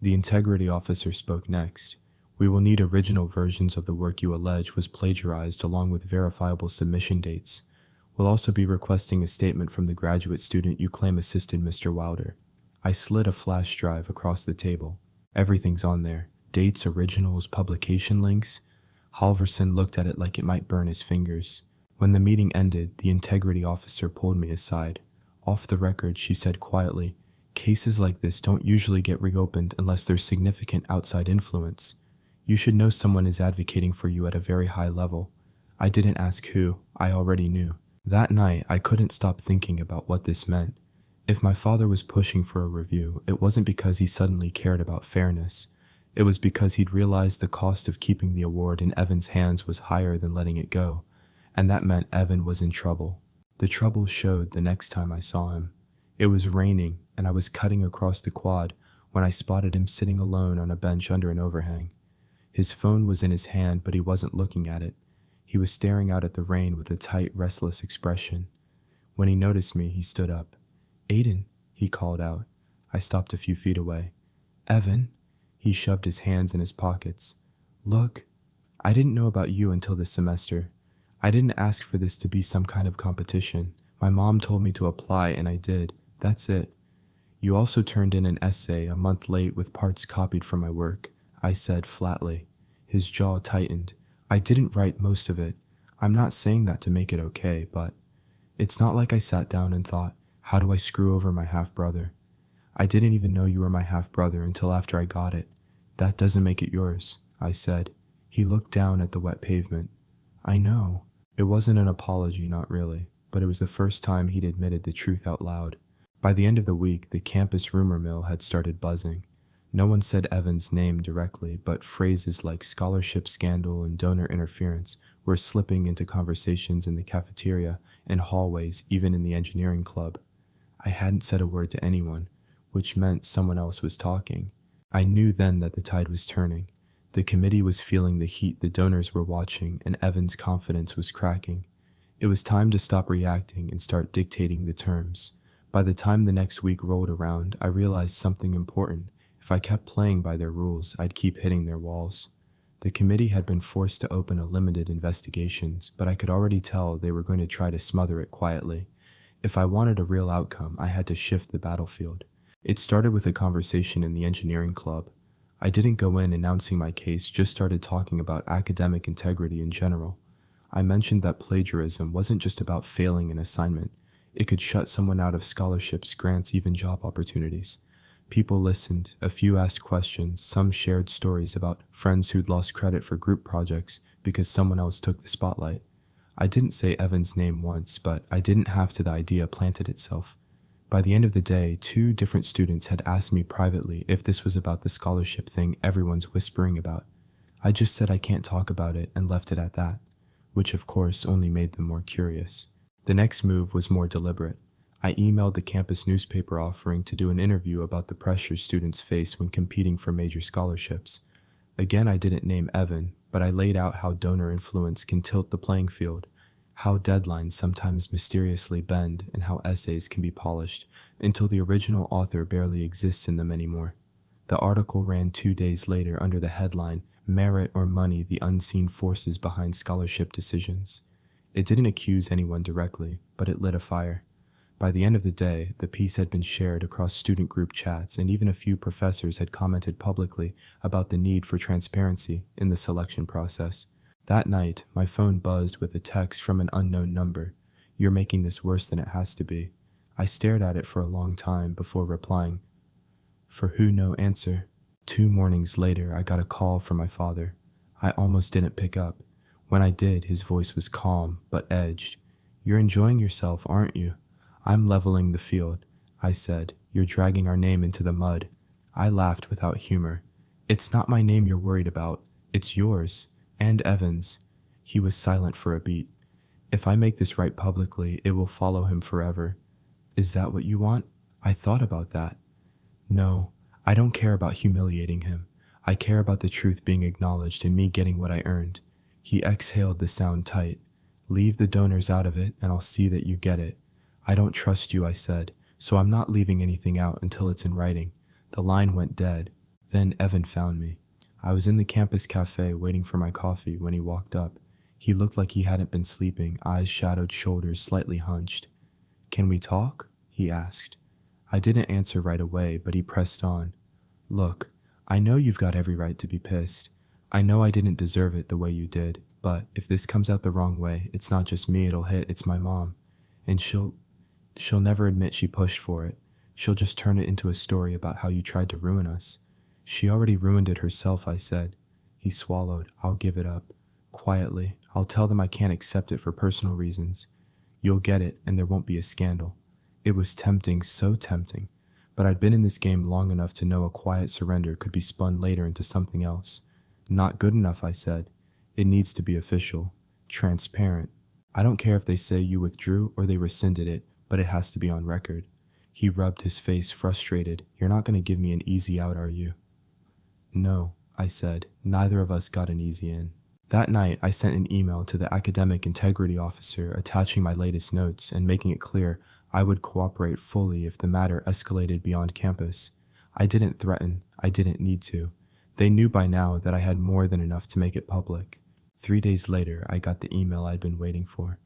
The integrity officer spoke next. We will need original versions of the work you allege was plagiarized along with verifiable submission dates. We'll also be requesting a statement from the graduate student you claim assisted Mr. Wilder. I slid a flash drive across the table. Everything's on there. Dates, originals, publication links. Halverson looked at it like it might burn his fingers. When the meeting ended, the integrity officer pulled me aside. Off the record, she said quietly, "Cases like this don't usually get reopened unless there's significant outside influence. You should know someone is advocating for you at a very high level." I didn't ask who. I already knew. That night, I couldn't stop thinking about what this meant. If my father was pushing for a review, it wasn't because he suddenly cared about fairness. It was because he'd realized the cost of keeping the award in Evan's hands was higher than letting it go, and that meant Evan was in trouble. The trouble showed the next time I saw him. It was raining, and I was cutting across the quad when I spotted him sitting alone on a bench under an overhang. His phone was in his hand, but he wasn't looking at it. He was staring out at the rain with a tight, restless expression. When he noticed me, he stood up. "Aiden," he called out. I stopped a few feet away. "Evan?" He shoved his hands in his pockets. "Look, I didn't know about you until this semester. I didn't ask for this to be some kind of competition. My mom told me to apply, and I did. That's it. You also turned in an essay a month late with parts copied from my work," I said flatly. His jaw tightened. "I didn't write most of it. I'm not saying that to make it okay, but it's not like I sat down and thought, how do I screw over my half-brother? I didn't even know you were my half-brother until after I got it. That doesn't make it yours," I said. He looked down at the wet pavement. "I know." It wasn't an apology, not really, but it was the first time he'd admitted the truth out loud. By the end of the week, the campus rumor mill had started buzzing. No one said Evan's name directly, but phrases like scholarship scandal and donor interference were slipping into conversations in the cafeteria and hallways, even in the engineering club. I hadn't said a word to anyone, which meant someone else was talking. I knew then that the tide was turning. The committee was feeling the heat the donors were watching, and Evan's confidence was cracking. It was time to stop reacting and start dictating the terms. By the time the next week rolled around, I realized something important. If I kept playing by their rules, I'd keep hitting their walls. The committee had been forced to open a limited investigations, but I could already tell they were going to try to smother it quietly. If I wanted a real outcome, I had to shift the battlefield. It started with a conversation in the engineering club. I didn't go in announcing my case, just started talking about academic integrity in general. I mentioned that plagiarism wasn't just about failing an assignment. It could shut someone out of scholarships, grants, even job opportunities. People listened, a few asked questions, some shared stories about friends who'd lost credit for group projects because someone else took the spotlight. I didn't say Evan's name once, but I didn't have to. The idea planted itself. By the end of the day, 2 different students had asked me privately if this was about the scholarship thing everyone's whispering about. I just said I can't talk about it and left it at that, which of course only made them more curious. The next move was more deliberate. I emailed the campus newspaper offering to do an interview about the pressure students face when competing for major scholarships. Again, I didn't name Evan, but I laid out how donor influence can tilt the playing field, how deadlines sometimes mysteriously bend, and how essays can be polished until the original author barely exists in them anymore. The article ran 2 days later under the headline, "Merit or Money, the Unseen Forces Behind Scholarship Decisions." It didn't accuse anyone directly, but it lit a fire. By the end of the day, the piece had been shared across student group chats, and even a few professors had commented publicly about the need for transparency in the selection process. That night, my phone buzzed with a text from an unknown number. You're making this worse than it has to be. I stared at it for a long time before replying, for who no answer. 2 mornings later, I got a call from my father. I almost didn't pick up. When I did, his voice was calm, but edged. You're enjoying yourself, aren't you? I'm leveling the field, I said. You're dragging our name into the mud. I laughed without humor. It's not my name you're worried about. It's yours. And Evan's. He was silent for a beat. If I make this right publicly, it will follow him forever. Is that what you want? I thought about that. No, I don't care about humiliating him. I care about the truth being acknowledged and me getting what I earned. He exhaled the sound tight. Leave the donors out of it and I'll see that you get it. I don't trust you, I said, so I'm not leaving anything out until it's in writing. The line went dead. Then Evan found me. I was in the campus cafe waiting for my coffee when he walked up. He looked like he hadn't been sleeping, eyes shadowed, shoulders slightly hunched. Can we talk? He asked. I didn't answer right away, but he pressed on. Look, I know you've got every right to be pissed. I know I didn't deserve it the way you did, but if this comes out the wrong way, it's not just me it'll hit, it's my mom. And she'll never admit she pushed for it. She'll just turn it into a story about how you tried to ruin us. She already ruined it herself, I said. He swallowed. I'll give it up. Quietly, I'll tell them I can't accept it for personal reasons. You'll get it, and there won't be a scandal. It was tempting, so tempting, but I'd been in this game long enough to know a quiet surrender could be spun later into something else. Not good enough, I said. It needs to be official, transparent. I don't care if they say you withdrew or they rescinded it, but it has to be on record. He rubbed his face, frustrated. You're not going to give me an easy out, are you? No, I said. Neither of us got an easy in. That night, I sent an email to the academic integrity officer attaching my latest notes and making it clear I would cooperate fully if the matter escalated beyond campus. I didn't threaten. I didn't need to. They knew by now that I had more than enough to make it public. 3 days later, I got the email I'd been waiting for.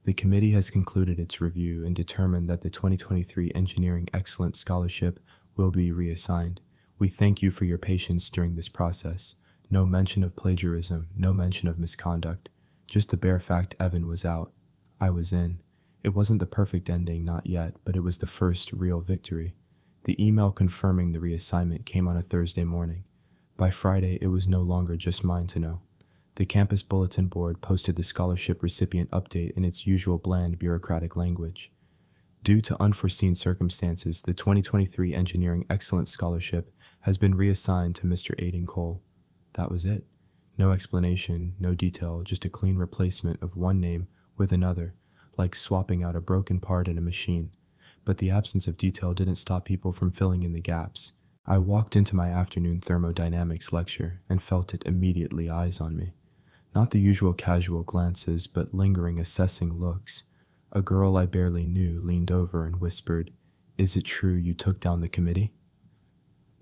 The committee has concluded its review and determined that the 2023 Engineering Excellence Scholarship will be reassigned. We thank you for your patience during this process. No mention of plagiarism, no mention of misconduct. Just the bare fact Evan was out. I was in. It wasn't the perfect ending, not yet, but it was the first real victory. The email confirming the reassignment came on a Thursday morning. By Friday, it was no longer just mine to know. The campus bulletin board posted the scholarship recipient update in its usual bland bureaucratic language. Due to unforeseen circumstances, the 2023 Engineering Excellence Scholarship has been reassigned to Mr. Aiden Cole. That was it. No explanation, no detail, just a clean replacement of one name with another, like swapping out a broken part in a machine. But the absence of detail didn't stop people from filling in the gaps. I walked into my afternoon thermodynamics lecture and felt it immediately eyes on me. Not the usual casual glances, but lingering, assessing looks. A girl I barely knew leaned over and whispered, "Is it true you took down the committee?"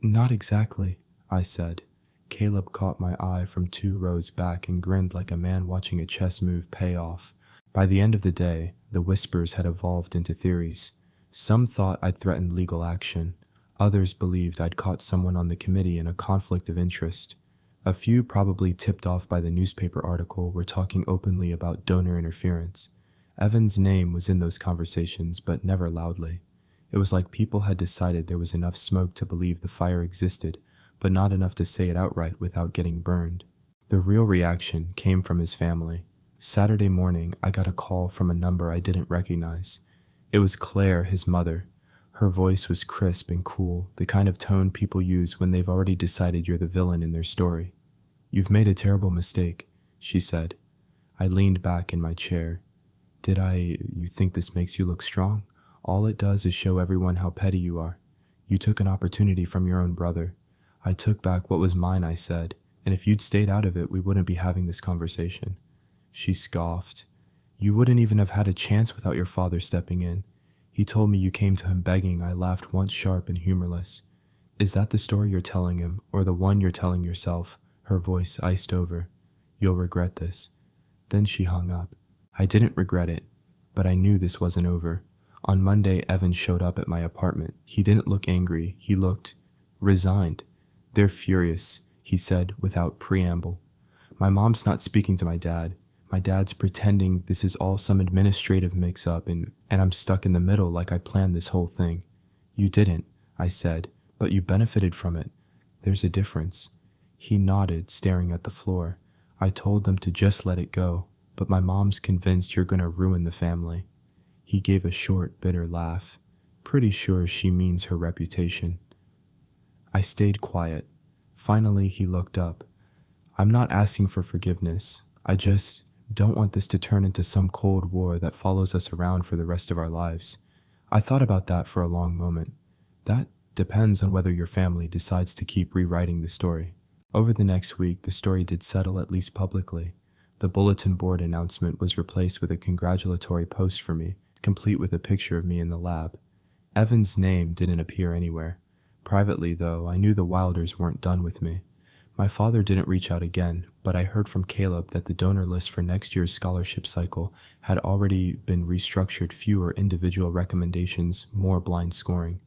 "Not exactly," I said. Caleb caught my eye from 2 rows back and grinned like a man watching a chess move pay off. By the end of the day, the whispers had evolved into theories. Some thought I'd threatened legal action. Others believed I'd caught someone on the committee in a conflict of interest. A few, probably tipped off by the newspaper article, were talking openly about donor interference. Evan's name was in those conversations, but never loudly. It was like people had decided there was enough smoke to believe the fire existed, but not enough to say it outright without getting burned. The real reaction came from his family. Saturday morning, I got a call from a number I didn't recognize. It was Claire, his mother. Her voice was crisp and cool, the kind of tone people use when they've already decided you're the villain in their story. "You've made a terrible mistake," she said. I leaned back in my chair. You think this makes you look strong? All it does is show everyone how petty you are. You took an opportunity from your own brother. I took back what was mine, I said, and if you'd stayed out of it, we wouldn't be having this conversation. She scoffed. You wouldn't even have had a chance without your father stepping in. He told me you came to him begging. I laughed once, sharp and humorless. Is that the story you're telling him, or the one you're telling yourself? Her voice iced over. You'll regret this. Then she hung up. I didn't regret it, but I knew this wasn't over. On Monday, Evan showed up at my apartment. He didn't look angry. He looked resigned. They're furious, he said without preamble. My mom's not speaking to my dad. My dad's pretending this is all some administrative mix-up and I'm stuck in the middle like I planned this whole thing. You didn't, I said, but you benefited from it. There's a difference. He nodded, staring at the floor. I told them to just let it go, but my mom's convinced you're gonna ruin the family. He gave a short, bitter laugh. Pretty sure she means her reputation. I stayed quiet. Finally, he looked up. I'm not asking for forgiveness. I just don't want this to turn into some cold war that follows us around for the rest of our lives. I thought about that for a long moment. That depends on whether your family decides to keep rewriting the story. Over the next week, the story did settle, at least publicly. The bulletin board announcement was replaced with a congratulatory post for me, complete with a picture of me in the lab. Evan's name didn't appear anywhere. Privately, though, I knew the Wilders weren't done with me. My father didn't reach out again, but I heard from Caleb that the donor list for next year's scholarship cycle had already been restructured, fewer individual recommendations, more blind scoring.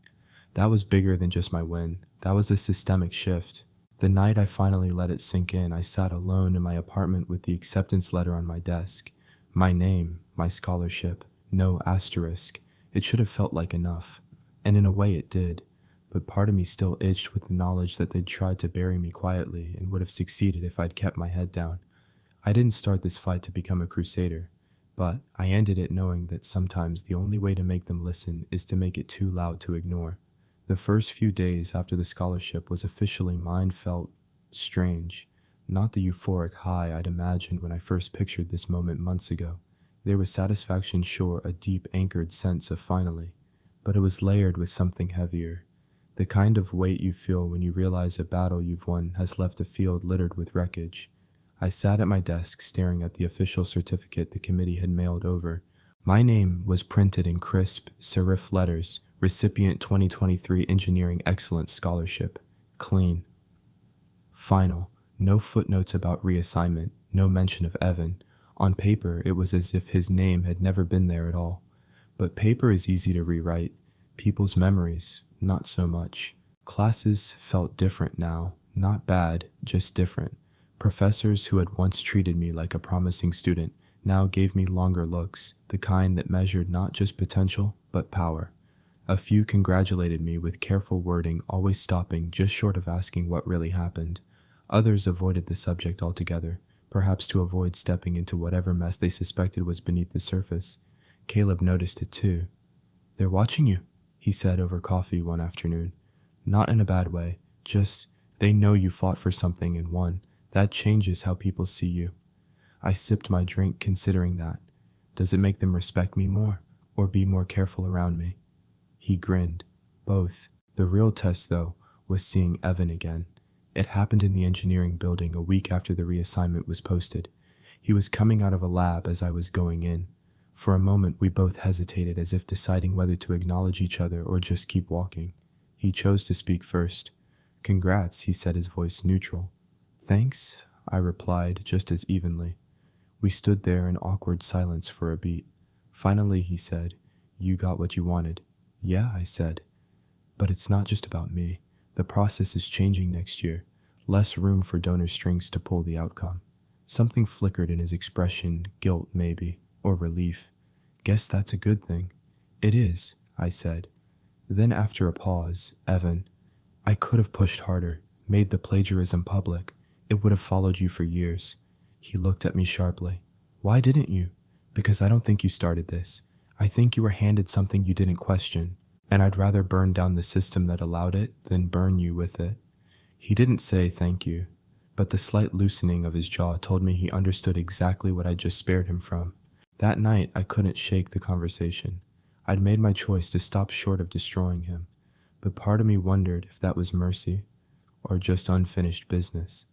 That was bigger than just my win. That was a systemic shift. The night I finally let it sink in, I sat alone in my apartment with the acceptance letter on my desk. My name, my scholarship, no asterisk. It should have felt like enough. And in a way it did. But part of me still itched with the knowledge that they'd tried to bury me quietly and would have succeeded if I'd kept my head down. I didn't start this fight to become a crusader, but I ended it knowing that sometimes the only way to make them listen is to make it too loud to ignore. The first few days after the scholarship was officially mine felt strange, not the euphoric high I'd imagined when I first pictured this moment months ago. There was satisfaction, sure, a deep anchored sense of finally, but it was layered with something heavier. The kind of weight you feel when you realize a battle you've won has left a field littered with wreckage. I sat at my desk staring at the official certificate the committee had mailed over. My name was printed in crisp, serif letters, recipient 2023 Engineering Excellence Scholarship. Clean. Final. No footnotes about reassignment, no mention of Evan. On paper, it was as if his name had never been there at all. But paper is easy to rewrite. People's memories, not so much. Classes felt different now. Not bad, just different. Professors who had once treated me like a promising student now gave me longer looks, the kind that measured not just potential, but power. A few congratulated me with careful wording, always stopping just short of asking what really happened. Others avoided the subject altogether, perhaps to avoid stepping into whatever mess they suspected was beneath the surface. Caleb noticed it too. "They're watching you," he said over coffee one afternoon. Not in a bad way, just they know you fought for something and won. That changes how people see you. I sipped my drink considering that. Does it make them respect me more, or be more careful around me? He grinned. Both. The real test, though, was seeing Evan again. It happened in the engineering building a week after the reassignment was posted. He was coming out of a lab as I was going in. For a moment, we both hesitated, as if deciding whether to acknowledge each other or just keep walking. He chose to speak first. "Congrats," he said, his voice neutral. "Thanks," I replied, just as evenly. We stood there in awkward silence for a beat. Finally, he said, "You got what you wanted." "Yeah," I said. "But it's not just about me. The process is changing next year. Less room for donor strings to pull the outcome." Something flickered in his expression, guilt maybe, or relief. "Guess that's a good thing." "It is," I said. Then after a pause, Evan, "I could have pushed harder, made the plagiarism public. It would have followed you for years." He looked at me sharply. "Why didn't you?" "Because I don't think you started this. I think you were handed something you didn't question, and I'd rather burn down the system that allowed it than burn you with it." He didn't say thank you, but the slight loosening of his jaw told me he understood exactly what I'd just spared him from. That night, I couldn't shake the conversation. I'd made my choice to stop short of destroying him, but part of me wondered if that was mercy, or just unfinished business.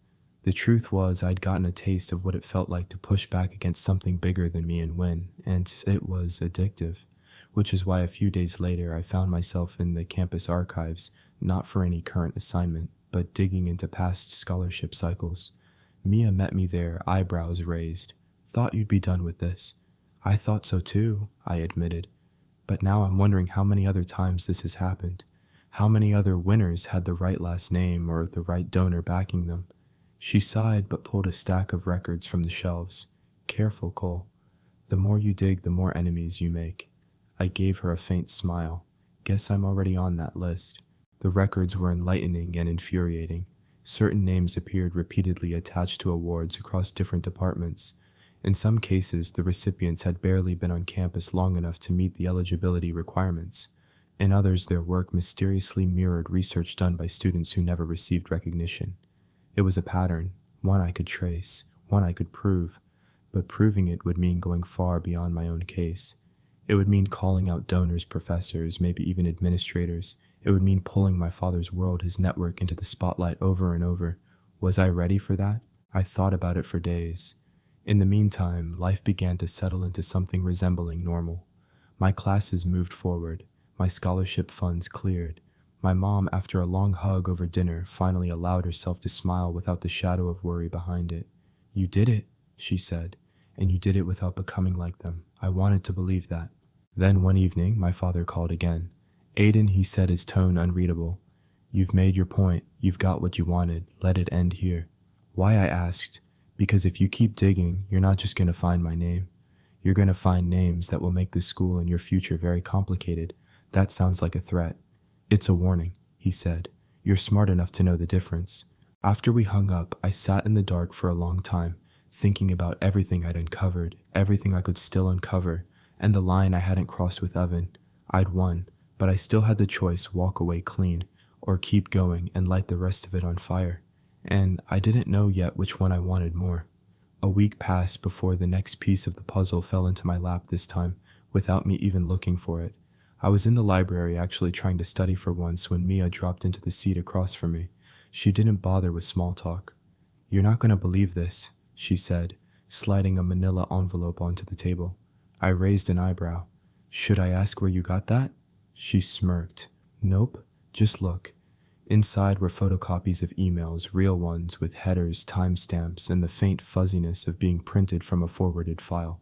The truth was, I'd gotten a taste of what it felt like to push back against something bigger than me and win, and it was addictive, which is why a few days later I found myself in the campus archives, not for any current assignment, but digging into past scholarship cycles. Mia met me there, eyebrows raised. "Thought you'd be done with this." "I thought so too," I admitted. "But now I'm wondering how many other times this has happened. How many other winners had the right last name or the right donor backing them." She sighed but pulled a stack of records from the shelves. Careful, Cole. The more you dig, the more enemies you make. I gave her a faint smile. Guess I'm already on that list. The records were enlightening and infuriating. Certain names appeared repeatedly attached to awards across different departments. In some cases, the recipients had barely been on campus long enough to meet the eligibility requirements. In others, their work mysteriously mirrored research done by students who never received recognition. It was a pattern, one I could trace, one I could prove, but proving it would mean going far beyond my own case. It would mean calling out donors, professors, maybe even administrators. It would mean pulling my father's world, his network, into the spotlight over and over. Was I ready for that? I thought about it for days. In the meantime, life began to settle into something resembling normal. My classes moved forward. My scholarship funds cleared. My mom, after a long hug over dinner, finally allowed herself to smile without the shadow of worry behind it. "You did it," she said, "and you did it without becoming like them." I wanted to believe that. Then one evening, my father called again. "Aiden," he said, his tone unreadable. "You've made your point. You've got what you wanted. Let it end here." Why, I asked. Because if you keep digging, you're not just going to find my name. You're going to find names that will make this school and your future very complicated. That sounds like a threat. "It's a warning," he said. "You're smart enough to know the difference." After we hung up, I sat in the dark for a long time, thinking about everything I'd uncovered, everything I could still uncover, and the line I hadn't crossed with Evan. I'd won, but I still had the choice: walk away clean, or keep going and light the rest of it on fire. And I didn't know yet which one I wanted more. A week passed before the next piece of the puzzle fell into my lap this time, without me even looking for it. I was in the library actually trying to study for once when Mia dropped into the seat across from me. She didn't bother with small talk. "You're not going to believe this," she said, sliding a manila envelope onto the table. I raised an eyebrow. "Should I ask where you got that?" She smirked. "Nope, just look." Inside were photocopies of emails, real ones with headers, timestamps, and the faint fuzziness of being printed from a forwarded file.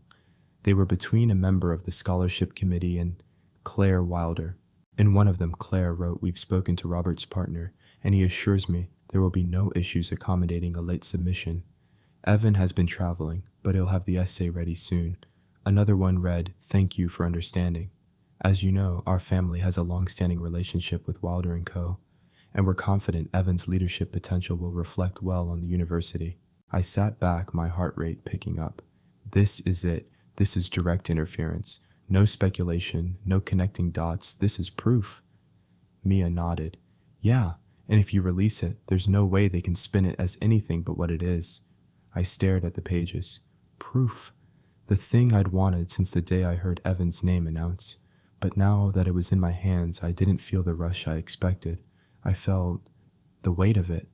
They were between a member of the scholarship committee and Claire Wilder. In one of them, Claire wrote, "We've spoken to Robert's partner, and he assures me there will be no issues accommodating a late submission. Evan has been traveling, but he'll have the essay ready soon." Another one read, "Thank you for understanding. As you know, our family has a long-standing relationship with Wilder & Co., and we're confident Evan's leadership potential will reflect well on the university." I sat back, my heart rate picking up. This is it. This is direct interference. No speculation, no connecting dots. This is proof. Mia nodded. "Yeah, and if you release it, there's no way they can spin it as anything but what it is." I stared at the pages. Proof. The thing I'd wanted since the day I heard Evan's name announced. But now that it was in my hands, I didn't feel the rush I expected. I felt the weight of it,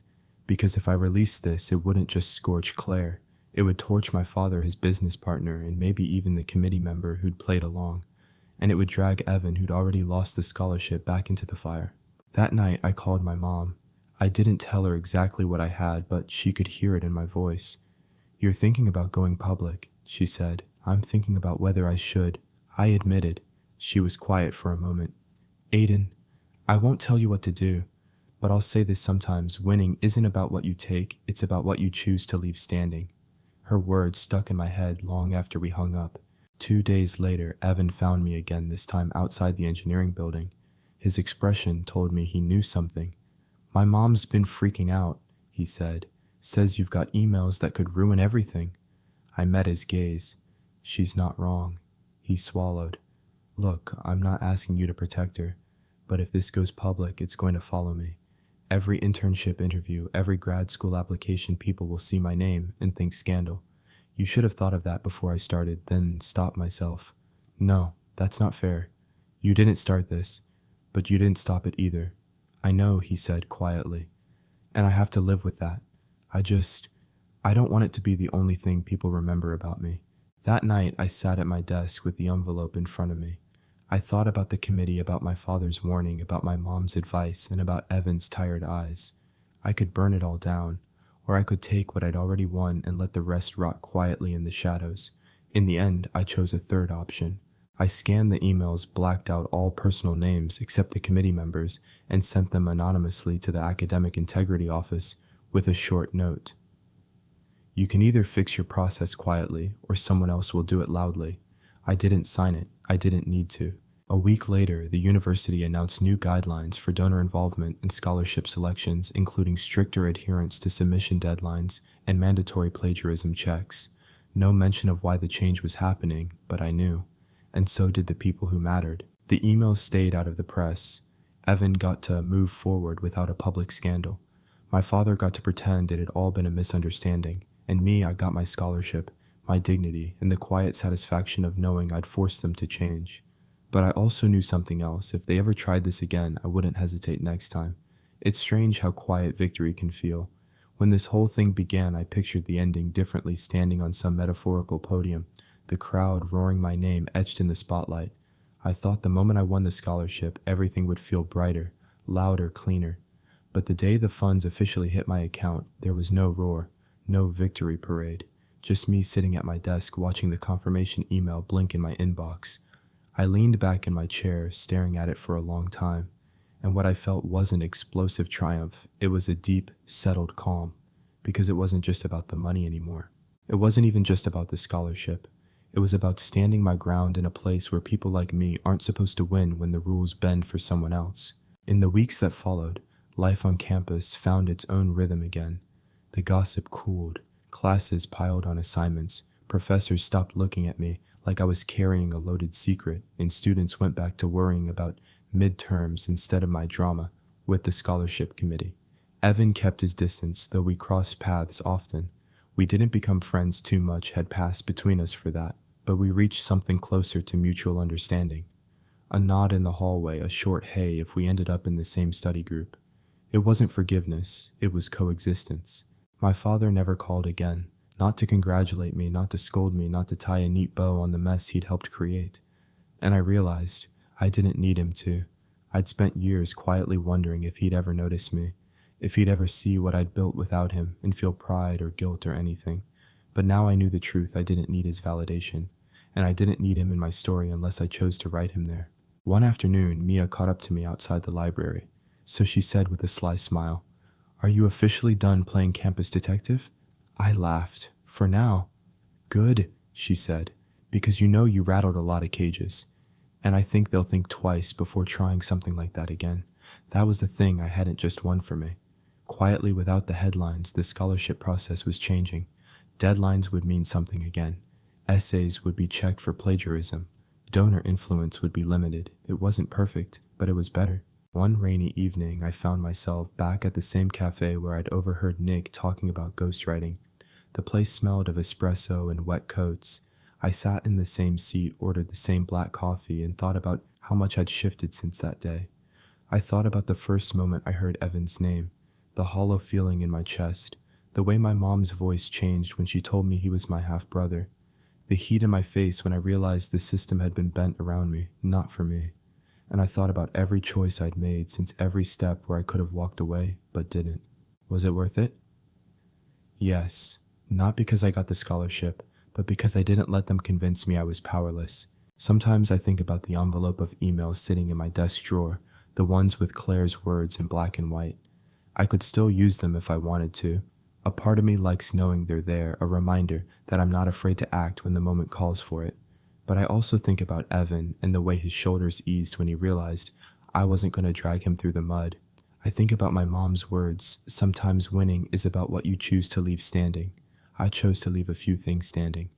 because if I released this, it wouldn't just scorch Claire. It would torch my father, his business partner, and maybe even the committee member who'd played along. And it would drag Evan, who'd already lost the scholarship, back into the fire. That night, I called my mom. I didn't tell her exactly what I had, but she could hear it in my voice. "You're thinking about going public," she said. "I'm thinking about whether I should." I admitted. She was quiet for a moment. "Aiden, I won't tell you what to do. But I'll say this sometimes: winning isn't about what you take, it's about what you choose to leave standing." Her words stuck in my head long after we hung up. 2 days later, Evan found me again, this time outside the engineering building. His expression told me he knew something. "My mom's been freaking out," he said. "Says you've got emails that could ruin everything." I met his gaze. "She's not wrong." He swallowed. "Look, I'm not asking you to protect her, but if this goes public, it's going to follow me. Every internship interview, every grad school application, people will see my name and think scandal. You should have thought of that before I started, then stopped myself. No, that's not fair. You didn't start this, but you didn't stop it either." "I know," he said quietly, "and I have to live with that. I don't want it to be the only thing people remember about me." That night, I sat at my desk with the envelope in front of me. I thought about the committee, about my father's warning, about my mom's advice, and about Evan's tired eyes. I could burn it all down, or I could take what I'd already won and let the rest rot quietly in the shadows. In the end, I chose a third option. I scanned the emails, blacked out all personal names except the committee members, and sent them anonymously to the Academic Integrity Office with a short note. You can either fix your process quietly or someone else will do it loudly. I didn't sign it. I didn't need to. A week later, the university announced new guidelines for donor involvement in scholarship selections, including stricter adherence to submission deadlines and mandatory plagiarism checks. No mention of why the change was happening, but I knew. And so did the people who mattered. The emails stayed out of the press. Evan got to move forward without a public scandal. My father got to pretend it had all been a misunderstanding, and me, I got my scholarship, my dignity, and the quiet satisfaction of knowing I'd forced them to change. But I also knew something else. If they ever tried this again, I wouldn't hesitate next time. It's strange how quiet victory can feel. When this whole thing began, I pictured the ending differently, standing on some metaphorical podium, the crowd roaring my name etched in the spotlight. I thought the moment I won the scholarship, everything would feel brighter, louder, cleaner. But the day the funds officially hit my account, there was no roar, no victory parade. Just me sitting at my desk watching the confirmation email blink in my inbox. I leaned back in my chair, staring at it for a long time, and what I felt wasn't explosive triumph. It was a deep, settled calm, because it wasn't just about the money anymore. It wasn't even just about the scholarship. It was about standing my ground in a place where people like me aren't supposed to win when the rules bend for someone else. In the weeks that followed, life on campus found its own rhythm again. The gossip cooled, classes piled on assignments, professors stopped looking at me like I was carrying a loaded secret, and students went back to worrying about midterms instead of my drama with the scholarship committee. Evan kept his distance, though we crossed paths often. We didn't become friends, too much had passed between us for that, but we reached something closer to mutual understanding. A nod in the hallway, a short hey if we ended up in the same study group. It wasn't forgiveness, it was coexistence. My father never called again. Not to congratulate me, not to scold me, not to tie a neat bow on the mess he'd helped create. And I realized I didn't need him to. I'd spent years quietly wondering if he'd ever notice me, if he'd ever see what I'd built without him and feel pride or guilt or anything. But now I knew the truth. I didn't need his validation, and I didn't need him in my story unless I chose to write him there. One afternoon, Mia caught up to me outside the library, so she said with a sly smile, "Are you officially done playing campus detective?" I laughed. "For now." "Good," she said, "because you rattled a lot of cages. And I think they'll think twice before trying something like that again." That was the thing I hadn't just won for me. Quietly, without the headlines, the scholarship process was changing. Deadlines would mean something again. Essays would be checked for plagiarism. Donor influence would be limited. It wasn't perfect, but it was better. One rainy evening, I found myself back at the same cafe where I'd overheard Nick talking about ghostwriting. The place smelled of espresso and wet coats. I sat in the same seat, ordered the same black coffee, and thought about how much I'd shifted since that day. I thought about the first moment I heard Evan's name, the hollow feeling in my chest, the way my mom's voice changed when she told me he was my half-brother, the heat in my face when I realized the system had been bent around me, not for me. And I thought about every choice I'd made since every step where I could have walked away, but didn't. Was it worth it? Yes. Not because I got the scholarship, but because I didn't let them convince me I was powerless. Sometimes I think about the envelope of emails sitting in my desk drawer, the ones with Claire's words in black and white. I could still use them if I wanted to. A part of me likes knowing they're there, a reminder that I'm not afraid to act when the moment calls for it. But I also think about Evan and the way his shoulders eased when he realized I wasn't going to drag him through the mud. I think about my mom's words, sometimes winning is about what you choose to leave standing. I chose to leave a few things standing.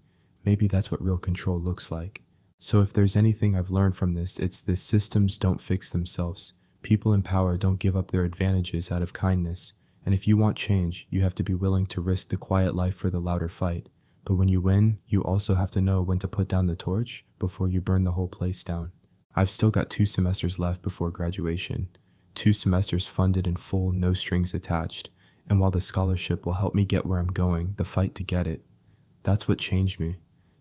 Maybe that's what real control looks like. So if there's anything I've learned from this, it's that systems don't fix themselves. People in power don't give up their advantages out of kindness. And if you want change, you have to be willing to risk the quiet life for the louder fight. But when you win, you also have to know when to put down the torch before you burn the whole place down. I've still got 2 semesters left before graduation. 2 semesters funded in full, no strings attached. And while the scholarship will help me get where I'm going, the fight to get it, that's what changed me.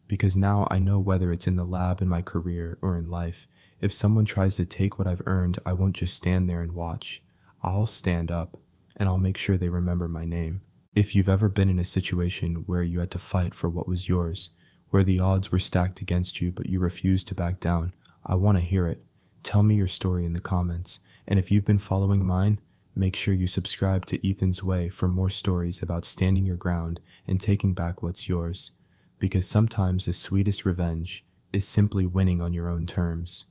Because now I know whether it's in the lab, in my career, or in life, if someone tries to take what I've earned, I won't just stand there and watch. I'll stand up, and I'll make sure they remember my name. If you've ever been in a situation where you had to fight for what was yours, where the odds were stacked against you but you refused to back down, I want to hear it. Tell me your story in the comments, and if you've been following mine, Make sure you subscribe to Ethan's Way for more stories about standing your ground and taking back what's yours, because sometimes the sweetest revenge is simply winning on your own terms.